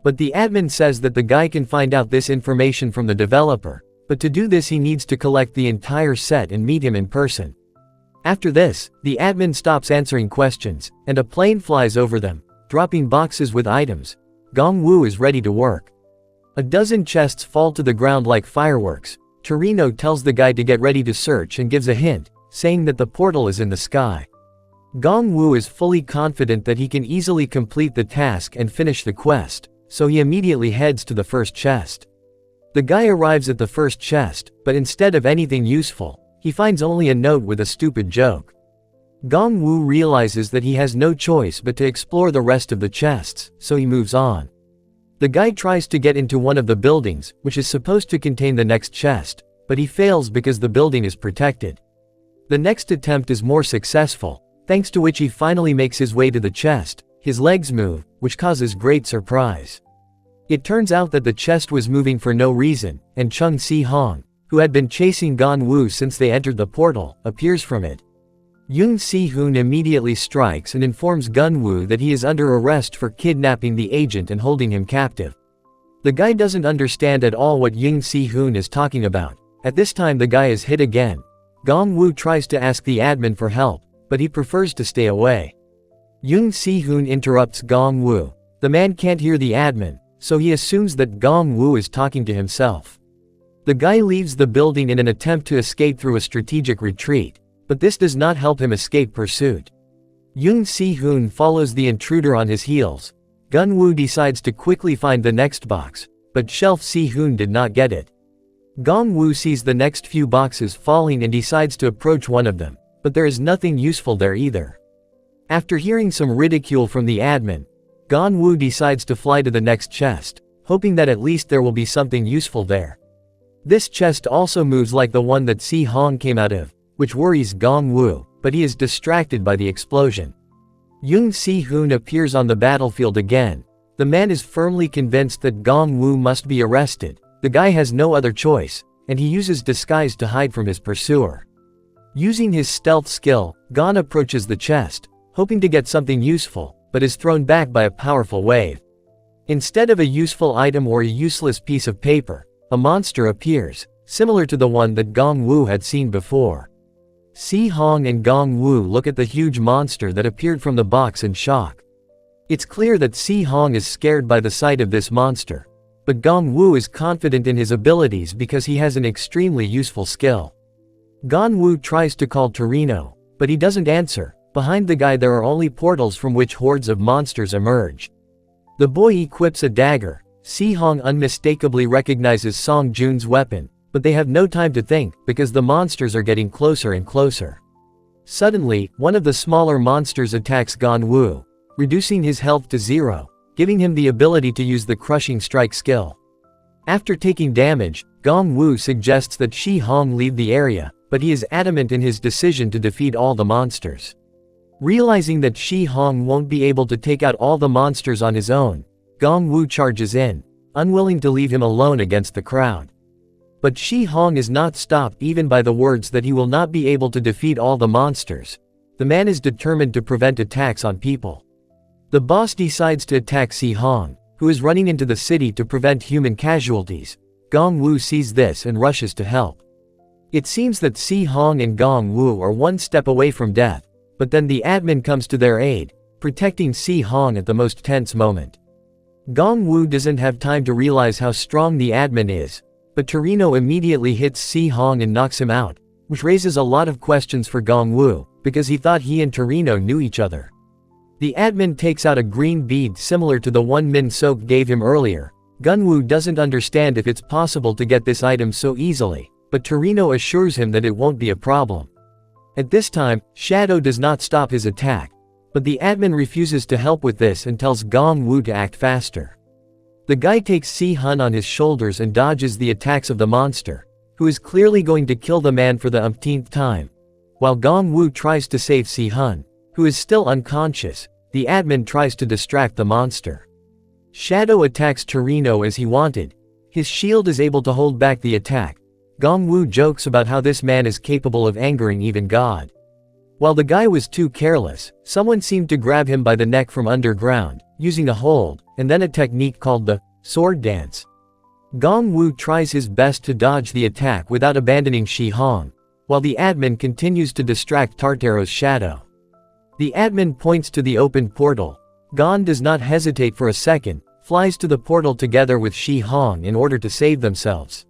But the admin says that the guy can find out this information from the developer, but to do this he needs to collect the entire set and meet him in person. After this, the admin stops answering questions, and a plane flies over them, dropping boxes with items. Gong Woo is ready to work. A dozen chests fall to the ground like fireworks. Torino tells the guy to get ready to search and gives a hint, saying that the portal is in the sky. Gong Woo is fully confident that he can easily complete the task and finish the quest, so he immediately heads to the first chest. The guy arrives at the first chest, but instead of anything useful, he finds only a note with a stupid joke. Gong Woo realizes that he has no choice but to explore the rest of the chests, so he moves on. The guy tries to get into one of the buildings, which is supposed to contain the next chest, but he fails because the building is protected. The next attempt is more successful, thanks to which he finally makes his way to the chest. His legs move, which causes great surprise. It turns out that the chest was moving for no reason, and Chung Si-hong, who had been chasing Gon Woo since they entered the portal, appears from it. Yoon Si-hoon immediately strikes and informs Gun Woo that he is under arrest for kidnapping the agent and holding him captive. The guy doesn't understand at all what Yoon Si-hoon is talking about. At this time the guy is hit again. Gong Woo tries to ask the admin for help, but he prefers to stay away. Yoon Si-hoon interrupts Gong Woo. The man can't hear the admin, so he assumes that Gong Woo is talking to himself. The guy leaves the building in an attempt to escape through a strategic retreat, but this does not help him escape pursuit. Yoon Si-hoon follows the intruder on his heels. Gun Woo decides to quickly find the next box, but Shelf Si-hoon did not get it. Gong Wu sees the next few boxes falling and decides to approach one of them, but there is nothing useful there either. After hearing some ridicule from the admin, Gong Wu decides to fly to the next chest, hoping that at least there will be something useful there. This chest also moves like the one that Si Hong came out of, which worries Gong Wu, but he is distracted by the explosion. Yung Si-hoon appears on the battlefield again. The man is firmly convinced that Gong Wu must be arrested. The guy has no other choice, and he uses disguise to hide from his pursuer. Using his stealth skill, Gon approaches the chest, hoping to get something useful, but is thrown back by a powerful wave. Instead of a useful item or a useless piece of paper, a monster appears, similar to the one that Gong Wu had seen before. Si Hong and Gong Wu look at the huge monster that appeared from the box in shock. It's clear that Si Hong is scared by the sight of this monster, but Gong Wu is confident in his abilities because he has an extremely useful skill. Gong Wu tries to call Torino, but he doesn't answer. Behind the guy there are only portals from which hordes of monsters emerge. The boy equips a dagger. Si Hong unmistakably recognizes Song Jun's weapon, but they have no time to think, because the monsters are getting closer and closer. Suddenly, one of the smaller monsters attacks Gong Wu, reducing his health to 0, giving him the ability to use the crushing strike skill. After taking damage, Gong Wu suggests that Si Hong leave the area, but he is adamant in his decision to defeat all the monsters. Realizing that Si Hong won't be able to take out all the monsters on his own, Gong Wu charges in, unwilling to leave him alone against the crowd. But Si Hong is not stopped even by the words that he will not be able to defeat all the monsters. The man is determined to prevent attacks on people. The boss decides to attack Si Hong, who is running into the city to prevent human casualties. Gong Wu sees this and rushes to help. It seems that Si Hong and Gong Wu are one step away from death, but then the admin comes to their aid, protecting Si Hong at the most tense moment. Gong Wu doesn't have time to realize how strong the admin is, but Torino immediately hits Si Hong and knocks him out, which raises a lot of questions for Gong Wu, because he thought he and Torino knew each other. The admin takes out a green bead similar to the one Min Sok gave him earlier. Gong Wu doesn't understand if it's possible to get this item so easily, but Torino assures him that it won't be a problem. At this time, Shadow does not stop his attack, but the admin refuses to help with this and tells Gong Wu to act faster. The guy takes Si Hun on his shoulders and dodges the attacks of the monster, who is clearly going to kill the man for the umpteenth time. While Gong Wu tries to save Si Hun, who is still unconscious, the admin tries to distract the monster. Shadow attacks Torino as he wanted. His shield is able to hold back the attack. Gong Wu jokes about how this man is capable of angering even God. While the guy was too careless, someone seemed to grab him by the neck from underground, using a hold, and then a technique called the sword dance. Gong Wu tries his best to dodge the attack without abandoning Si Hong, while the admin continues to distract Tartaro's shadow. The admin points to the open portal. Gon does not hesitate for a second, flies to the portal together with Si Hong in order to save themselves.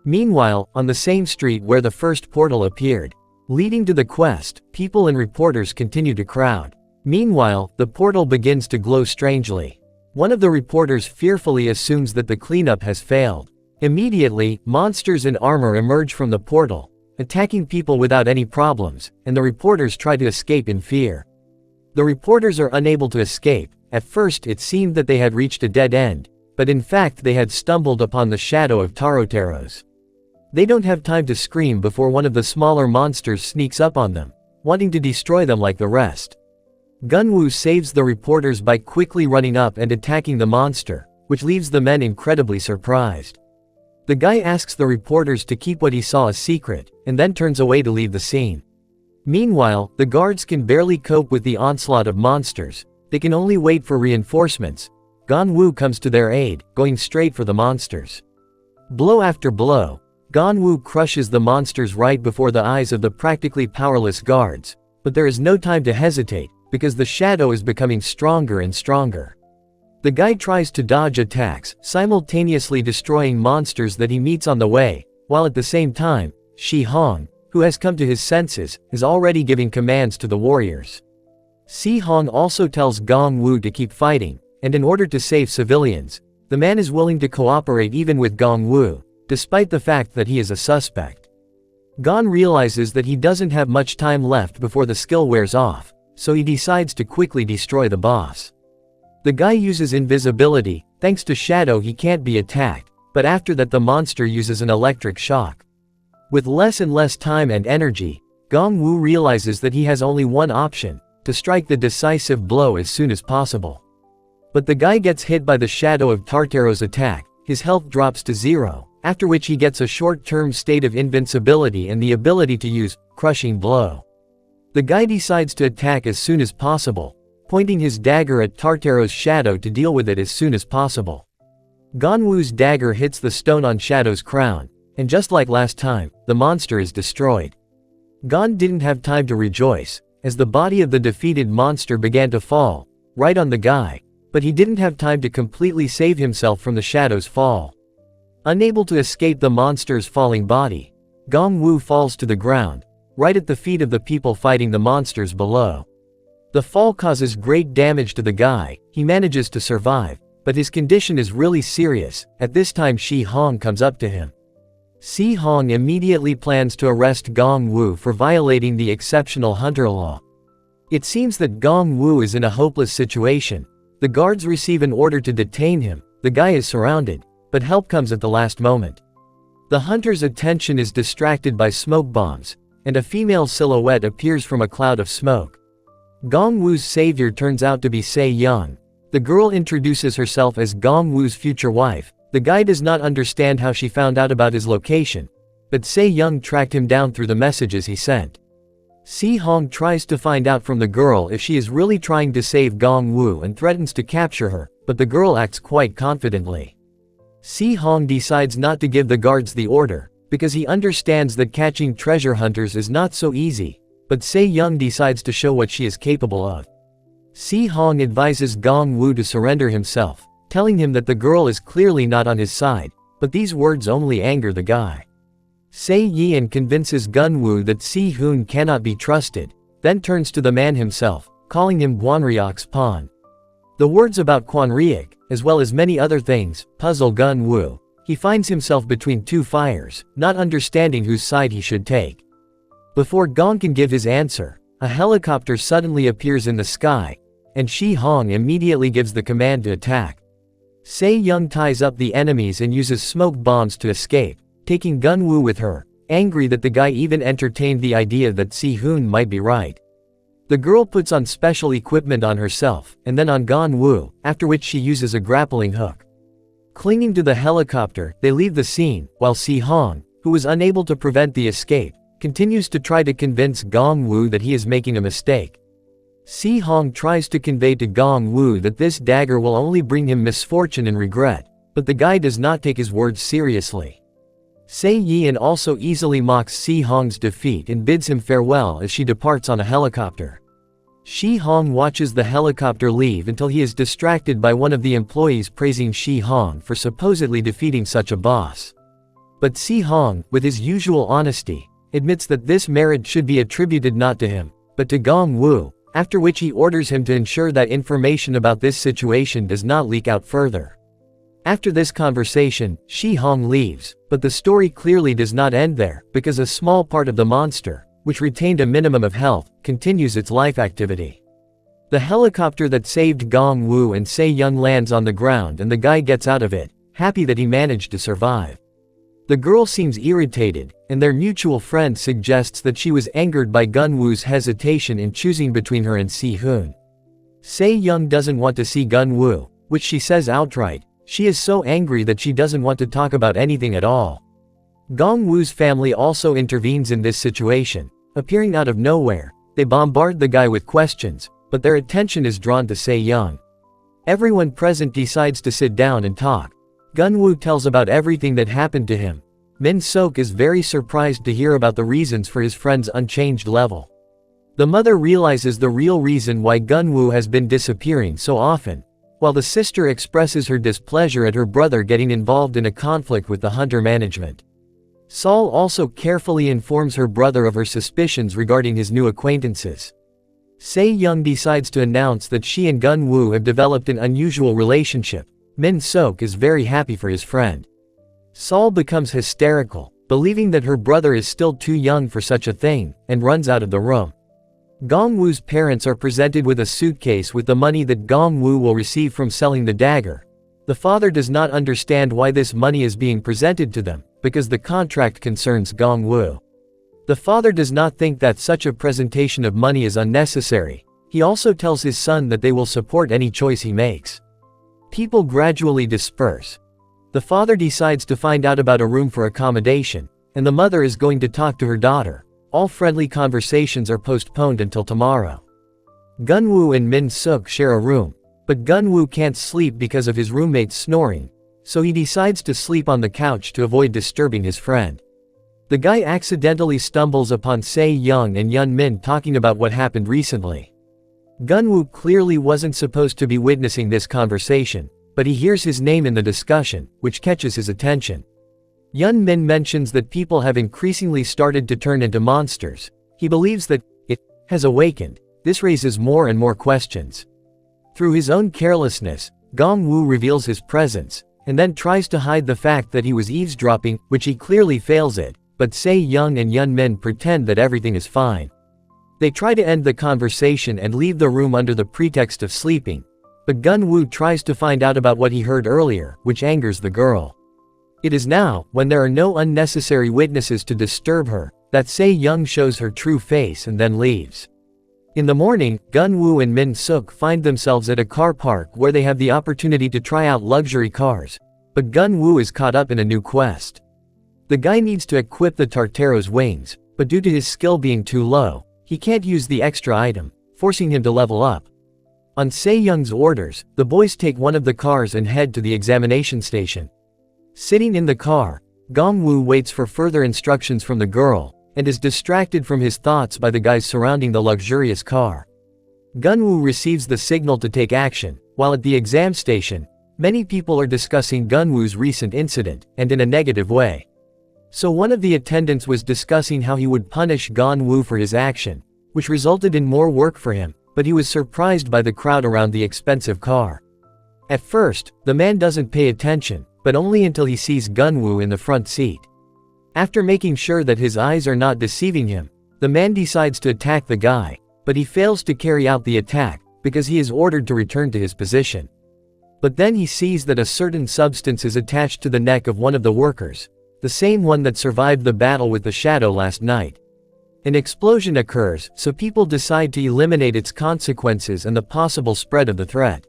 Meanwhile, on the same street where the first portal appeared, leading to the quest, people and reporters continue to crowd. Meanwhile, the portal begins to glow strangely. One of the reporters fearfully assumes that the cleanup has failed. Immediately, monsters in armor emerge from the portal, attacking people without any problems, and the reporters try to escape in fear. The reporters are unable to escape. At first it seemed that they had reached a dead end, but in fact they had stumbled upon the shadow of Taroteros. They don't have time to scream before one of the smaller monsters sneaks up on them, wanting to destroy them like the rest. Gong Wu saves the reporters by quickly running up and attacking the monster, which leaves the men incredibly surprised. The guy asks the reporters to keep what he saw a secret, and then turns away to leave the scene. Meanwhile, the guards can barely cope with the onslaught of monsters. They can only wait for reinforcements. Gong Wu comes to their aid, going straight for the monsters. Blow after blow, Gong Wu crushes the monsters right before the eyes of the practically powerless guards, but there is no time to hesitate, because the shadow is becoming stronger and stronger. The guy tries to dodge attacks, simultaneously destroying monsters that he meets on the way, while at the same time, Si Hong, who has come to his senses, is already giving commands to the warriors. Si Hong also tells Gong Wu to keep fighting, and in order to save civilians, the man is willing to cooperate even with Gong Wu, despite the fact that he is a suspect. Gon realizes that he doesn't have much time left before the skill wears off, so he decides to quickly destroy the boss. The guy uses invisibility. Thanks to shadow he can't be attacked, but after that the monster uses an electric shock. With less and less time and energy, Gong Wu realizes that he has only one option: to strike the decisive blow as soon as possible. But the guy gets hit by the shadow of Tartaro's attack, his health drops to 0, after which he gets a short-term state of invincibility and the ability to use crushing blow. The guy decides to attack as soon as possible, pointing his dagger at Tartaro's shadow to deal with it as soon as possible. Gong Wu's dagger hits the stone on Shadow's crown, and just like last time, the monster is destroyed. Gon didn't have time to rejoice, as the body of the defeated monster began to fall, right on the guy, but he didn't have time to completely save himself from the shadow's fall. Unable to escape the monster's falling body, Gong Wu falls to the ground, right at the feet of the people fighting the monsters below. The fall causes great damage to the guy. He manages to survive, but his condition is really serious. At this time Shi Hong comes up to him. Si Hong immediately plans to arrest Gong Wu for violating the exceptional hunter law. It seems that Gong Wu is in a hopeless situation. The guards receive an order to detain him. The guy is surrounded, but help comes at the last moment. The hunter's attention is distracted by smoke bombs, and a female silhouette appears from a cloud of smoke. Gong Wu's savior turns out to be Se Young. The girl introduces herself as Gong Wu's future wife. The guy does not understand how she found out about his location, but Se Young tracked him down through the messages he sent. Si Hong tries to find out from the girl if she is really trying to save Gong Wu and threatens to capture her, but the girl acts quite confidently. Si Hong decides not to give the guards the order, because he understands that catching treasure hunters is not so easy, but Se Young decides to show what she is capable of. Si Hong advises Gong Wu to surrender himself, telling him that the girl is clearly not on his side, but these words only anger the guy. Se Yan convinces Gun Wu that Si Hoon cannot be trusted, then turns to the man himself, calling him Guanriok's pawn. The words about Guanriok, as well as many other things, puzzle Gun Wu. He finds himself between two fires, not understanding whose side he should take. Before Gong can give his answer, a helicopter suddenly appears in the sky, and Shi Hong immediately gives the command to attack. Se Young ties up the enemies and uses smoke bombs to escape, taking Gun Wu with her, angry that the guy even entertained the idea that Si Hoon might be right. The girl puts on special equipment on herself, and then on Gun Wu, after which she uses a grappling hook. Clinging to the helicopter, they leave the scene, while Si Hong, who was unable to prevent the escape, continues to try to convince Gong Wu that he is making a mistake. Si Hong tries to convey to Gong Wu that this dagger will only bring him misfortune and regret, but the guy does not take his words seriously. Se Yan also easily mocks Si Hong's defeat and bids him farewell as she departs on a helicopter. Shi Hong watches the helicopter leave until he is distracted by one of the employees praising Shi Hong for supposedly defeating such a boss. But Si Hong, with his usual honesty, admits that this merit should be attributed not to him, but to Gong Wu, after which he orders him to ensure that information about this situation does not leak out further. After this conversation, Shi Hong leaves, but the story clearly does not end there, because a small part of the monster, which retained a minimum of health, continues its life activity. The helicopter that saved Gong Wu and Se Young lands on the ground and the guy gets out of it, happy that he managed to survive. The girl seems irritated, and their mutual friend suggests that she was angered by Gun Wu's hesitation in choosing between her and Si Hoon. Se Young doesn't want to see Gun Wu, which she says outright. She is so angry that she doesn't want to talk about anything at all. Gong Wu's family also intervenes in this situation. Appearing out of nowhere, they bombard the guy with questions, but their attention is drawn to Se Young. Everyone present decides to sit down and talk. Gun Wu tells about everything that happened to him. Min Sok is very surprised to hear about the reasons for his friend's unchanged level. The mother realizes the real reason why Gun Wu has been disappearing so often, while the sister expresses her displeasure at her brother getting involved in a conflict with the hunter management. Saul also carefully informs her brother of her suspicions regarding his new acquaintances. Se Young decides to announce that she and Gun Wu have developed an unusual relationship. Min Sok is very happy for his friend. Sol becomes hysterical, believing that her brother is still too young for such a thing, and runs out of the room. Gongwoo's parents are presented with a suitcase with the money that Gongwoo will receive from selling the dagger. The father does not understand why this money is being presented to them, because the contract concerns Gongwoo. The father does not think that such a presentation of money is unnecessary. He also tells his son that they will support any choice he makes. People gradually disperse. The father decides to find out about a room for accommodation, and the mother is going to talk to her daughter. All friendly conversations are postponed until tomorrow. Gunwoo and Min Suk share a room, but Gunwoo can't sleep because of his roommate's snoring, so he decides to sleep on the couch to avoid disturbing his friend. The guy accidentally stumbles upon Se Young and Yun Min talking about what happened recently. Gunwoo clearly wasn't supposed to be witnessing this conversation, but he hears his name in the discussion, which catches his attention. Yun Min mentions that people have increasingly started to turn into monsters. He believes that it has awakened. This raises more and more questions. Through his own carelessness, Gongwoo reveals his presence, and then tries to hide the fact that he was eavesdropping, which he clearly fails at, but Se Young and Yun Min pretend that everything is fine. They try to end the conversation and leave the room under the pretext of sleeping, but Gunwoo tries to find out about what he heard earlier, which angers the girl. It is now, when there are no unnecessary witnesses to disturb her, that Se Young shows her true face and then leaves. In the morning, Gunwoo and Min Suk find themselves at a car park where they have the opportunity to try out luxury cars, but Gunwoo is caught up in a new quest. The guy needs to equip the Tartaro's wings, but due to his skill being too low, he can't use the extra item, forcing him to level up. On Se Young's orders, the boys take one of the cars and head to the examination station. Sitting in the car, Gongwoo waits for further instructions from the girl, and is distracted from his thoughts by the guys surrounding the luxurious car. Gunwoo receives the signal to take action, while at the exam station, many people are discussing Gunwoo's recent incident, and in a negative way. So one of the attendants was discussing how he would punish Gongwoo for his action, which resulted in more work for him, but he was surprised by the crowd around the expensive car. At first, the man doesn't pay attention, but only until he sees Gunwoo in the front seat. After making sure that his eyes are not deceiving him, the man decides to attack the guy, but he fails to carry out the attack, because he is ordered to return to his position. But then he sees that a certain substance is attached to the neck of one of the workers, the same one that survived the battle with the shadow last night. An explosion occurs, so people decide to eliminate its consequences and the possible spread of the threat.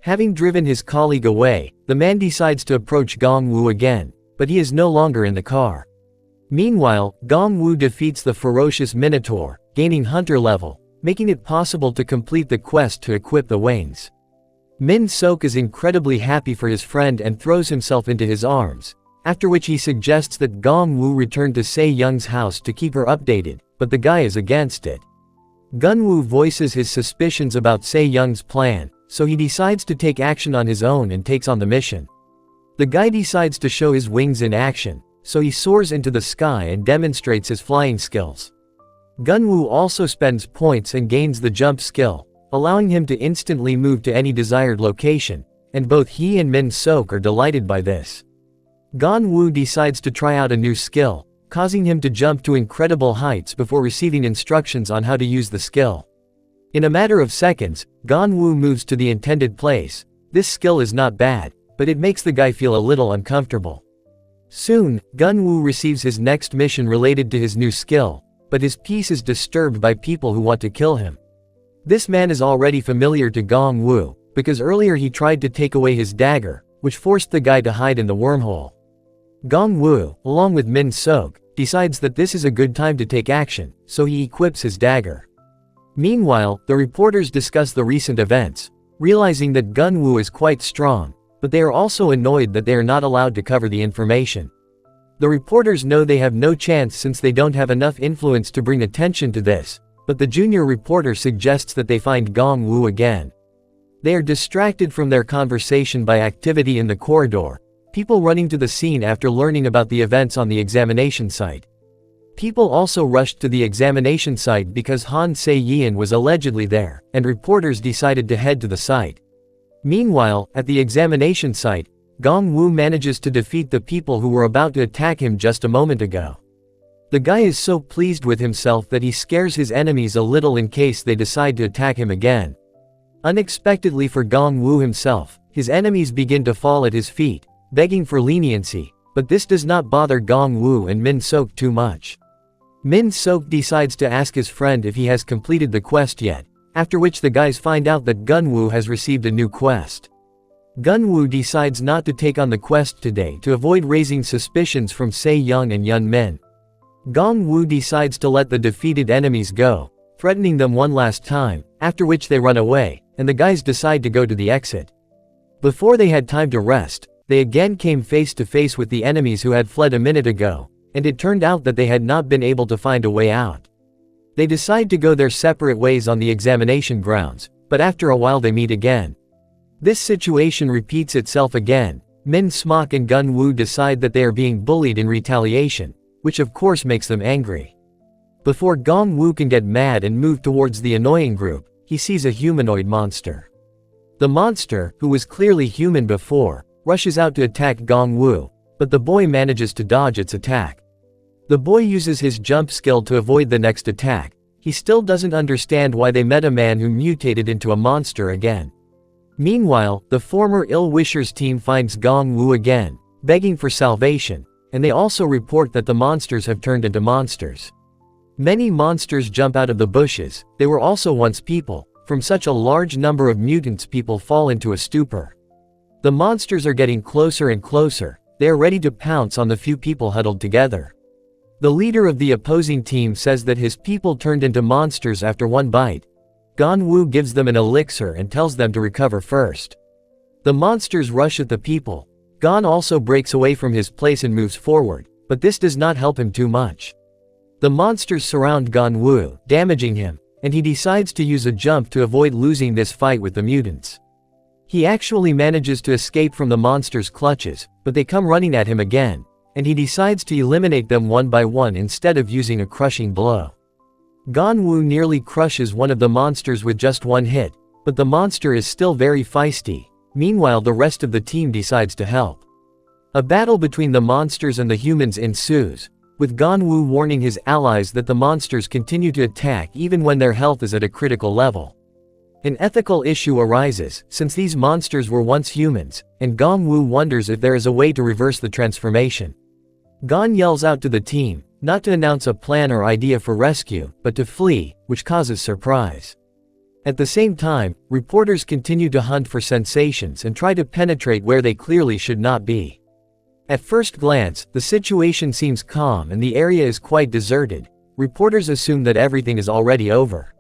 Having driven his colleague away, the man decides to approach Gongwoo again, but he is no longer in the car. Meanwhile, Gongwoo defeats the ferocious Minotaur, gaining hunter level, making it possible to complete the quest to equip the wings. Min Sok is incredibly happy for his friend and throws himself into his arms, after which he suggests that Gongwoo return to Se Young's house to keep her updated, but the guy is against it. Gunwoo voices his suspicions about Se Young's plan, so he decides to take action on his own and takes on the mission. The guy decides to show his wings in action, so he soars into the sky and demonstrates his flying skills. Gunwoo also spends points and gains the jump skill, allowing him to instantly move to any desired location, and both he and Min Sok are delighted by this. Gunwoo decides to try out a new skill, causing him to jump to incredible heights before receiving instructions on how to use the skill. In a matter of seconds, Gunwoo moves to the intended place. This skill is not bad, but it makes the guy feel a little uncomfortable. Soon, Gunwoo receives his next mission related to his new skill, but his peace is disturbed by people who want to kill him. This man is already familiar to Gongwoo, because earlier he tried to take away his dagger, which forced the guy to hide in the wormhole. Gongwoo, along with Min Sok, decides that this is a good time to take action, so he equips his dagger. Meanwhile, the reporters discuss the recent events, realizing that Gunwoo is quite strong, but they are also annoyed that they are not allowed to cover the information. The reporters know they have no chance since they don't have enough influence to bring attention to this, but the junior reporter suggests that they find Gongwoo again. They are distracted from their conversation by activity in the corridor, people running to the scene after learning about the events on the examination site. People also rushed to the examination site because Han Se-yeon was allegedly there, and reporters decided to head to the site. Meanwhile, at the examination site, Gong Wu manages to defeat the people who were about to attack him just a moment ago. The guy is so pleased with himself that he scares his enemies a little in case they decide to attack him again. Unexpectedly for Gong Wu himself, his enemies begin to fall at his feet, begging for leniency, but this does not bother Gong Wu and Min Sok too much. Min Sok decides to ask his friend if he has completed the quest yet, after which the guys find out that Gun Wu has received a new quest. Gun Wu decides not to take on the quest today to avoid raising suspicions from Se Young and Yun Min. Gong Wu decides to let the defeated enemies go, threatening them one last time, after which they run away, and the guys decide to go to the exit. Before they had time to rest, they again came face to face with the enemies who had fled a minute ago, and it turned out that they had not been able to find a way out. They decide to go their separate ways on the examination grounds, but after a while they meet again. This situation repeats itself again. Min Smock and Gun Wu decide that they are being bullied in retaliation, which of course makes them angry. Before Gong Wu can get mad and move towards the annoying group, he sees a humanoid monster. The monster, who was clearly human before, rushes out to attack Gong Wu, but the boy manages to dodge its attack. The boy uses his jump skill to avoid the next attack. He still doesn't understand why they met a man who mutated into a monster again. Meanwhile, the former Ill-Wishers team finds Gong Wu again, begging for salvation, and they also report that the monsters have turned into monsters. Many monsters jump out of the bushes. They were also once people. From such a large number of mutants, people fall into a stupor. The monsters are getting closer and closer. They are ready to pounce on the few people huddled together. The leader of the opposing team says that his people turned into monsters after one bite. Gong Wu gives them an elixir and tells them to recover first. The monsters rush at the people. Gon also breaks away from his place and moves forward, but this does not help him too much. The monsters surround Gong Wu, damaging him, and he decides to use a jump to avoid losing this fight with the mutants. He actually manages to escape from the monsters' clutches, but they come running at him again, and he decides to eliminate them one by one instead of using a crushing blow. Gong Wu nearly crushes one of the monsters with just one hit, but the monster is still very feisty. Meanwhile, the rest of the team decides to help. A battle between the monsters and the humans ensues, with Gong Wu warning his allies that the monsters continue to attack even when their health is at a critical level. An ethical issue arises, since these monsters were once humans, and Gong Wu wonders if there is a way to reverse the transformation. Gon yells out to the team, not to announce a plan or idea for rescue, but to flee, which causes surprise. At the same time, reporters continue to hunt for sensations and try to penetrate where they clearly should not be. At first glance, the situation seems calm and the area is quite deserted. Reporters assume that everything is already over.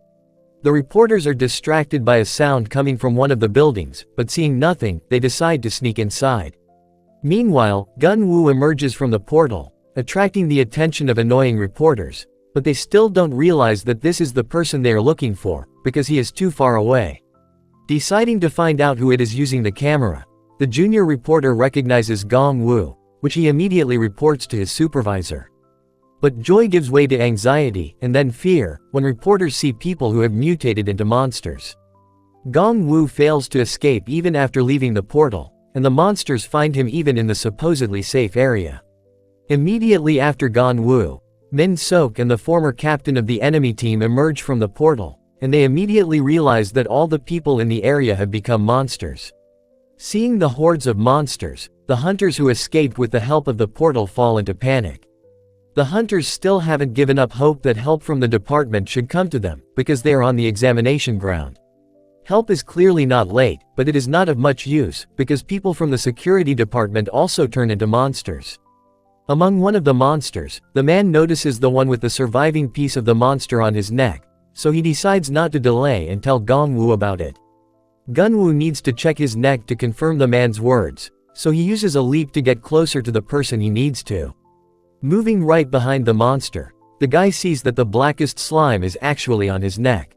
The reporters are distracted by a sound coming from one of the buildings, but seeing nothing, they decide to sneak inside. Meanwhile, Gong Wu emerges from the portal, attracting the attention of annoying reporters, but they still don't realize that this is the person they are looking for, because he is too far away. Deciding to find out who it is using the camera, the junior reporter recognizes Gong Wu, which he immediately reports to his supervisor. But joy gives way to anxiety, and then fear, when reporters see people who have mutated into monsters. Gong Wu fails to escape even after leaving the portal, and the monsters find him even in the supposedly safe area. Immediately after Gong Wu, Min Sok and the former captain of the enemy team emerge from the portal, and they immediately realize that all the people in the area have become monsters. Seeing the hordes of monsters, the hunters who escaped with the help of the portal fall into panic. The hunters still haven't given up hope that help from the department should come to them, because they are on the examination ground. Help is clearly not late, but it is not of much use, because people from the security department also turn into monsters. Among one of the monsters, the man notices the one with the surviving piece of the monster on his neck, so he decides not to delay and tell Gong Wu about it. Gong Wu needs to check his neck to confirm the man's words, so he uses a leap to get closer to the person he needs to. Moving right behind the monster, the guy sees that the blackest slime is actually on his neck.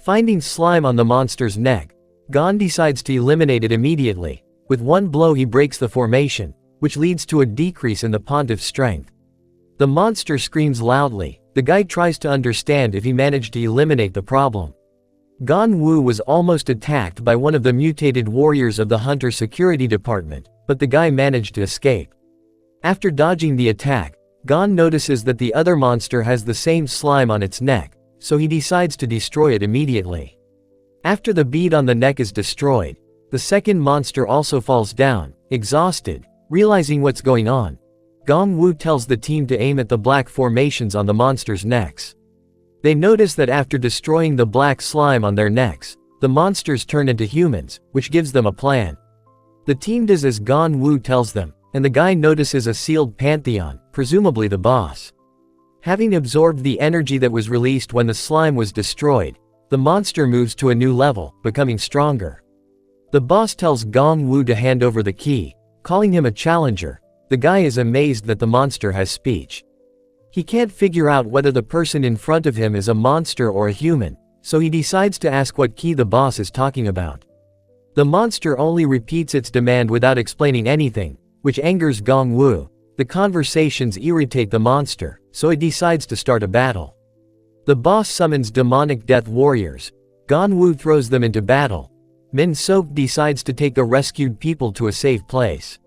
Finding slime on the monster's neck, Gon decides to eliminate it immediately. With one blow he breaks the formation, which leads to a decrease in the pontiff's strength. The monster screams loudly. The guy tries to understand if he managed to eliminate the problem. Gong Wu was almost attacked by one of the mutated warriors of the Hunter Security Department, but the guy managed to escape. After dodging the attack, Gon notices that the other monster has the same slime on its neck, so he decides to destroy it immediately. After the bead on the neck is destroyed, the second monster also falls down, exhausted. Realizing what's going on, Gong Wu tells the team to aim at the black formations on the monsters' necks. They notice that after destroying the black slime on their necks, the monsters turn into humans, which gives them a plan. The team does as Gong Wu tells them, and the guy notices a sealed pantheon, presumably the boss. Having absorbed the energy that was released when the slime was destroyed, the monster moves to a new level, becoming stronger. The boss tells Gong Wu to hand over the key, calling him a challenger. The guy is amazed that the monster has speech. He can't figure out whether the person in front of him is a monster or a human, so he decides to ask what key the boss is talking about. The monster only repeats its demand without explaining anything, which angers Gong Wu. The conversations irritate the monster, so it decides to start a battle. The boss summons demonic death warriors. Gong Wu throws them into battle. Min Sok decides to take the rescued people to a safe place.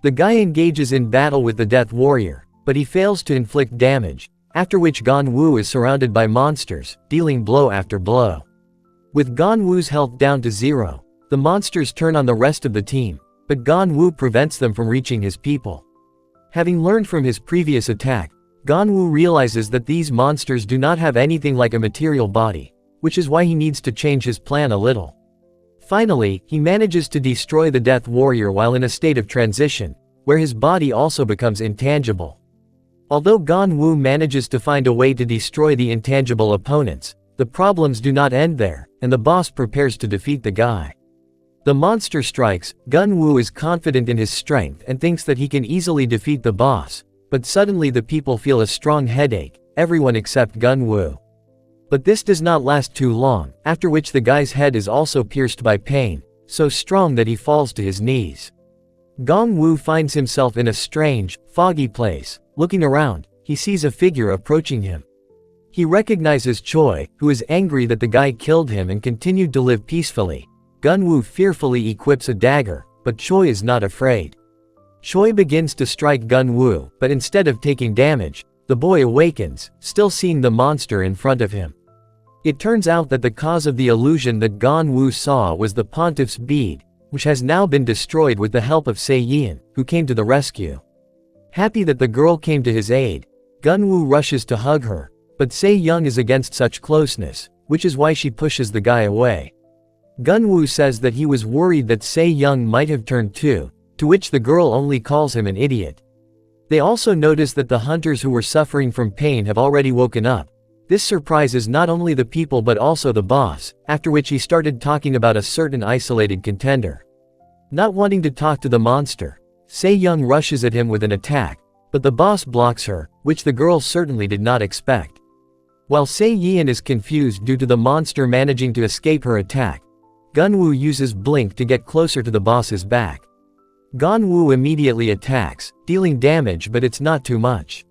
The guy engages in battle with the death warrior, but he fails to inflict damage, after which Gong Wu is surrounded by monsters, dealing blow after blow. With Gong Wu's health down to 0, the monsters turn on the rest of the team, but Gong Wu prevents them from reaching his people. Having learned from his previous attack, Gong Wu realizes that these monsters do not have anything like a material body, which is why he needs to change his plan a little. Finally, he manages to destroy the Death Warrior while in a state of transition, where his body also becomes intangible. Although Gong Wu manages to find a way to destroy the intangible opponents, the problems do not end there, and the boss prepares to defeat the guy. The monster strikes. Gong Wu is confident in his strength and thinks that he can easily defeat the boss, but suddenly the people feel a strong headache, everyone except Gong Wu. But this does not last too long, after which the guy's head is also pierced by pain, so strong that he falls to his knees. Gong Wu finds himself in a strange, foggy place. Looking around, he sees a figure approaching him. He recognizes Choi, who is angry that the guy killed him and continued to live peacefully. Gong Wu fearfully equips a dagger, but Choi is not afraid. Choi begins to strike Gong Wu, but instead of taking damage, the boy awakens, still seeing the monster in front of him. It turns out that the cause of the illusion that Gong Wu saw was the pontiff's bead, which has now been destroyed with the help of Sei Yan, who came to the rescue. Happy that the girl came to his aid, Gong Wu rushes to hug her, but Sei Young is against such closeness, which is why she pushes the guy away. Gong Wu says that he was worried that Sei Young might have turned too, to which the girl only calls him an idiot. They also notice that the hunters who were suffering from pain have already woken up. This surprises not only the people but also the boss, after which he started talking about a certain isolated contender. Not wanting to talk to the monster, Sei Young rushes at him with an attack, but the boss blocks her, which the girl certainly did not expect. While Sei Yan is confused due to the monster managing to escape her attack, Gong Wu uses Blink to get closer to the boss's back. Gong Wu immediately attacks, dealing damage, but it's not too much.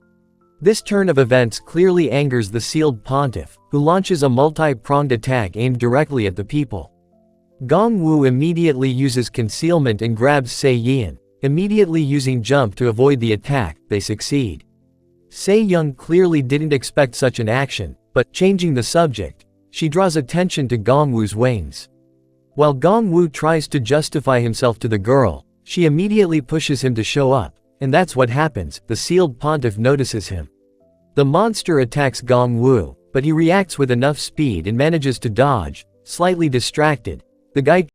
This turn of events clearly angers the sealed pontiff, who launches a multi-pronged attack aimed directly at the people. Gong Wu immediately uses concealment and grabs Sei Yan, immediately using jump to avoid the attack. They succeed. Sei Young clearly didn't expect such an action, but, changing the subject, she draws attention to Gong Wu's wings. While Gong Wu tries to justify himself to the girl, she immediately pushes him to show up, and that's what happens. The sealed pontiff notices him. The monster attacks Gong Wu, but he reacts with enough speed and manages to dodge. Slightly distracted, the guy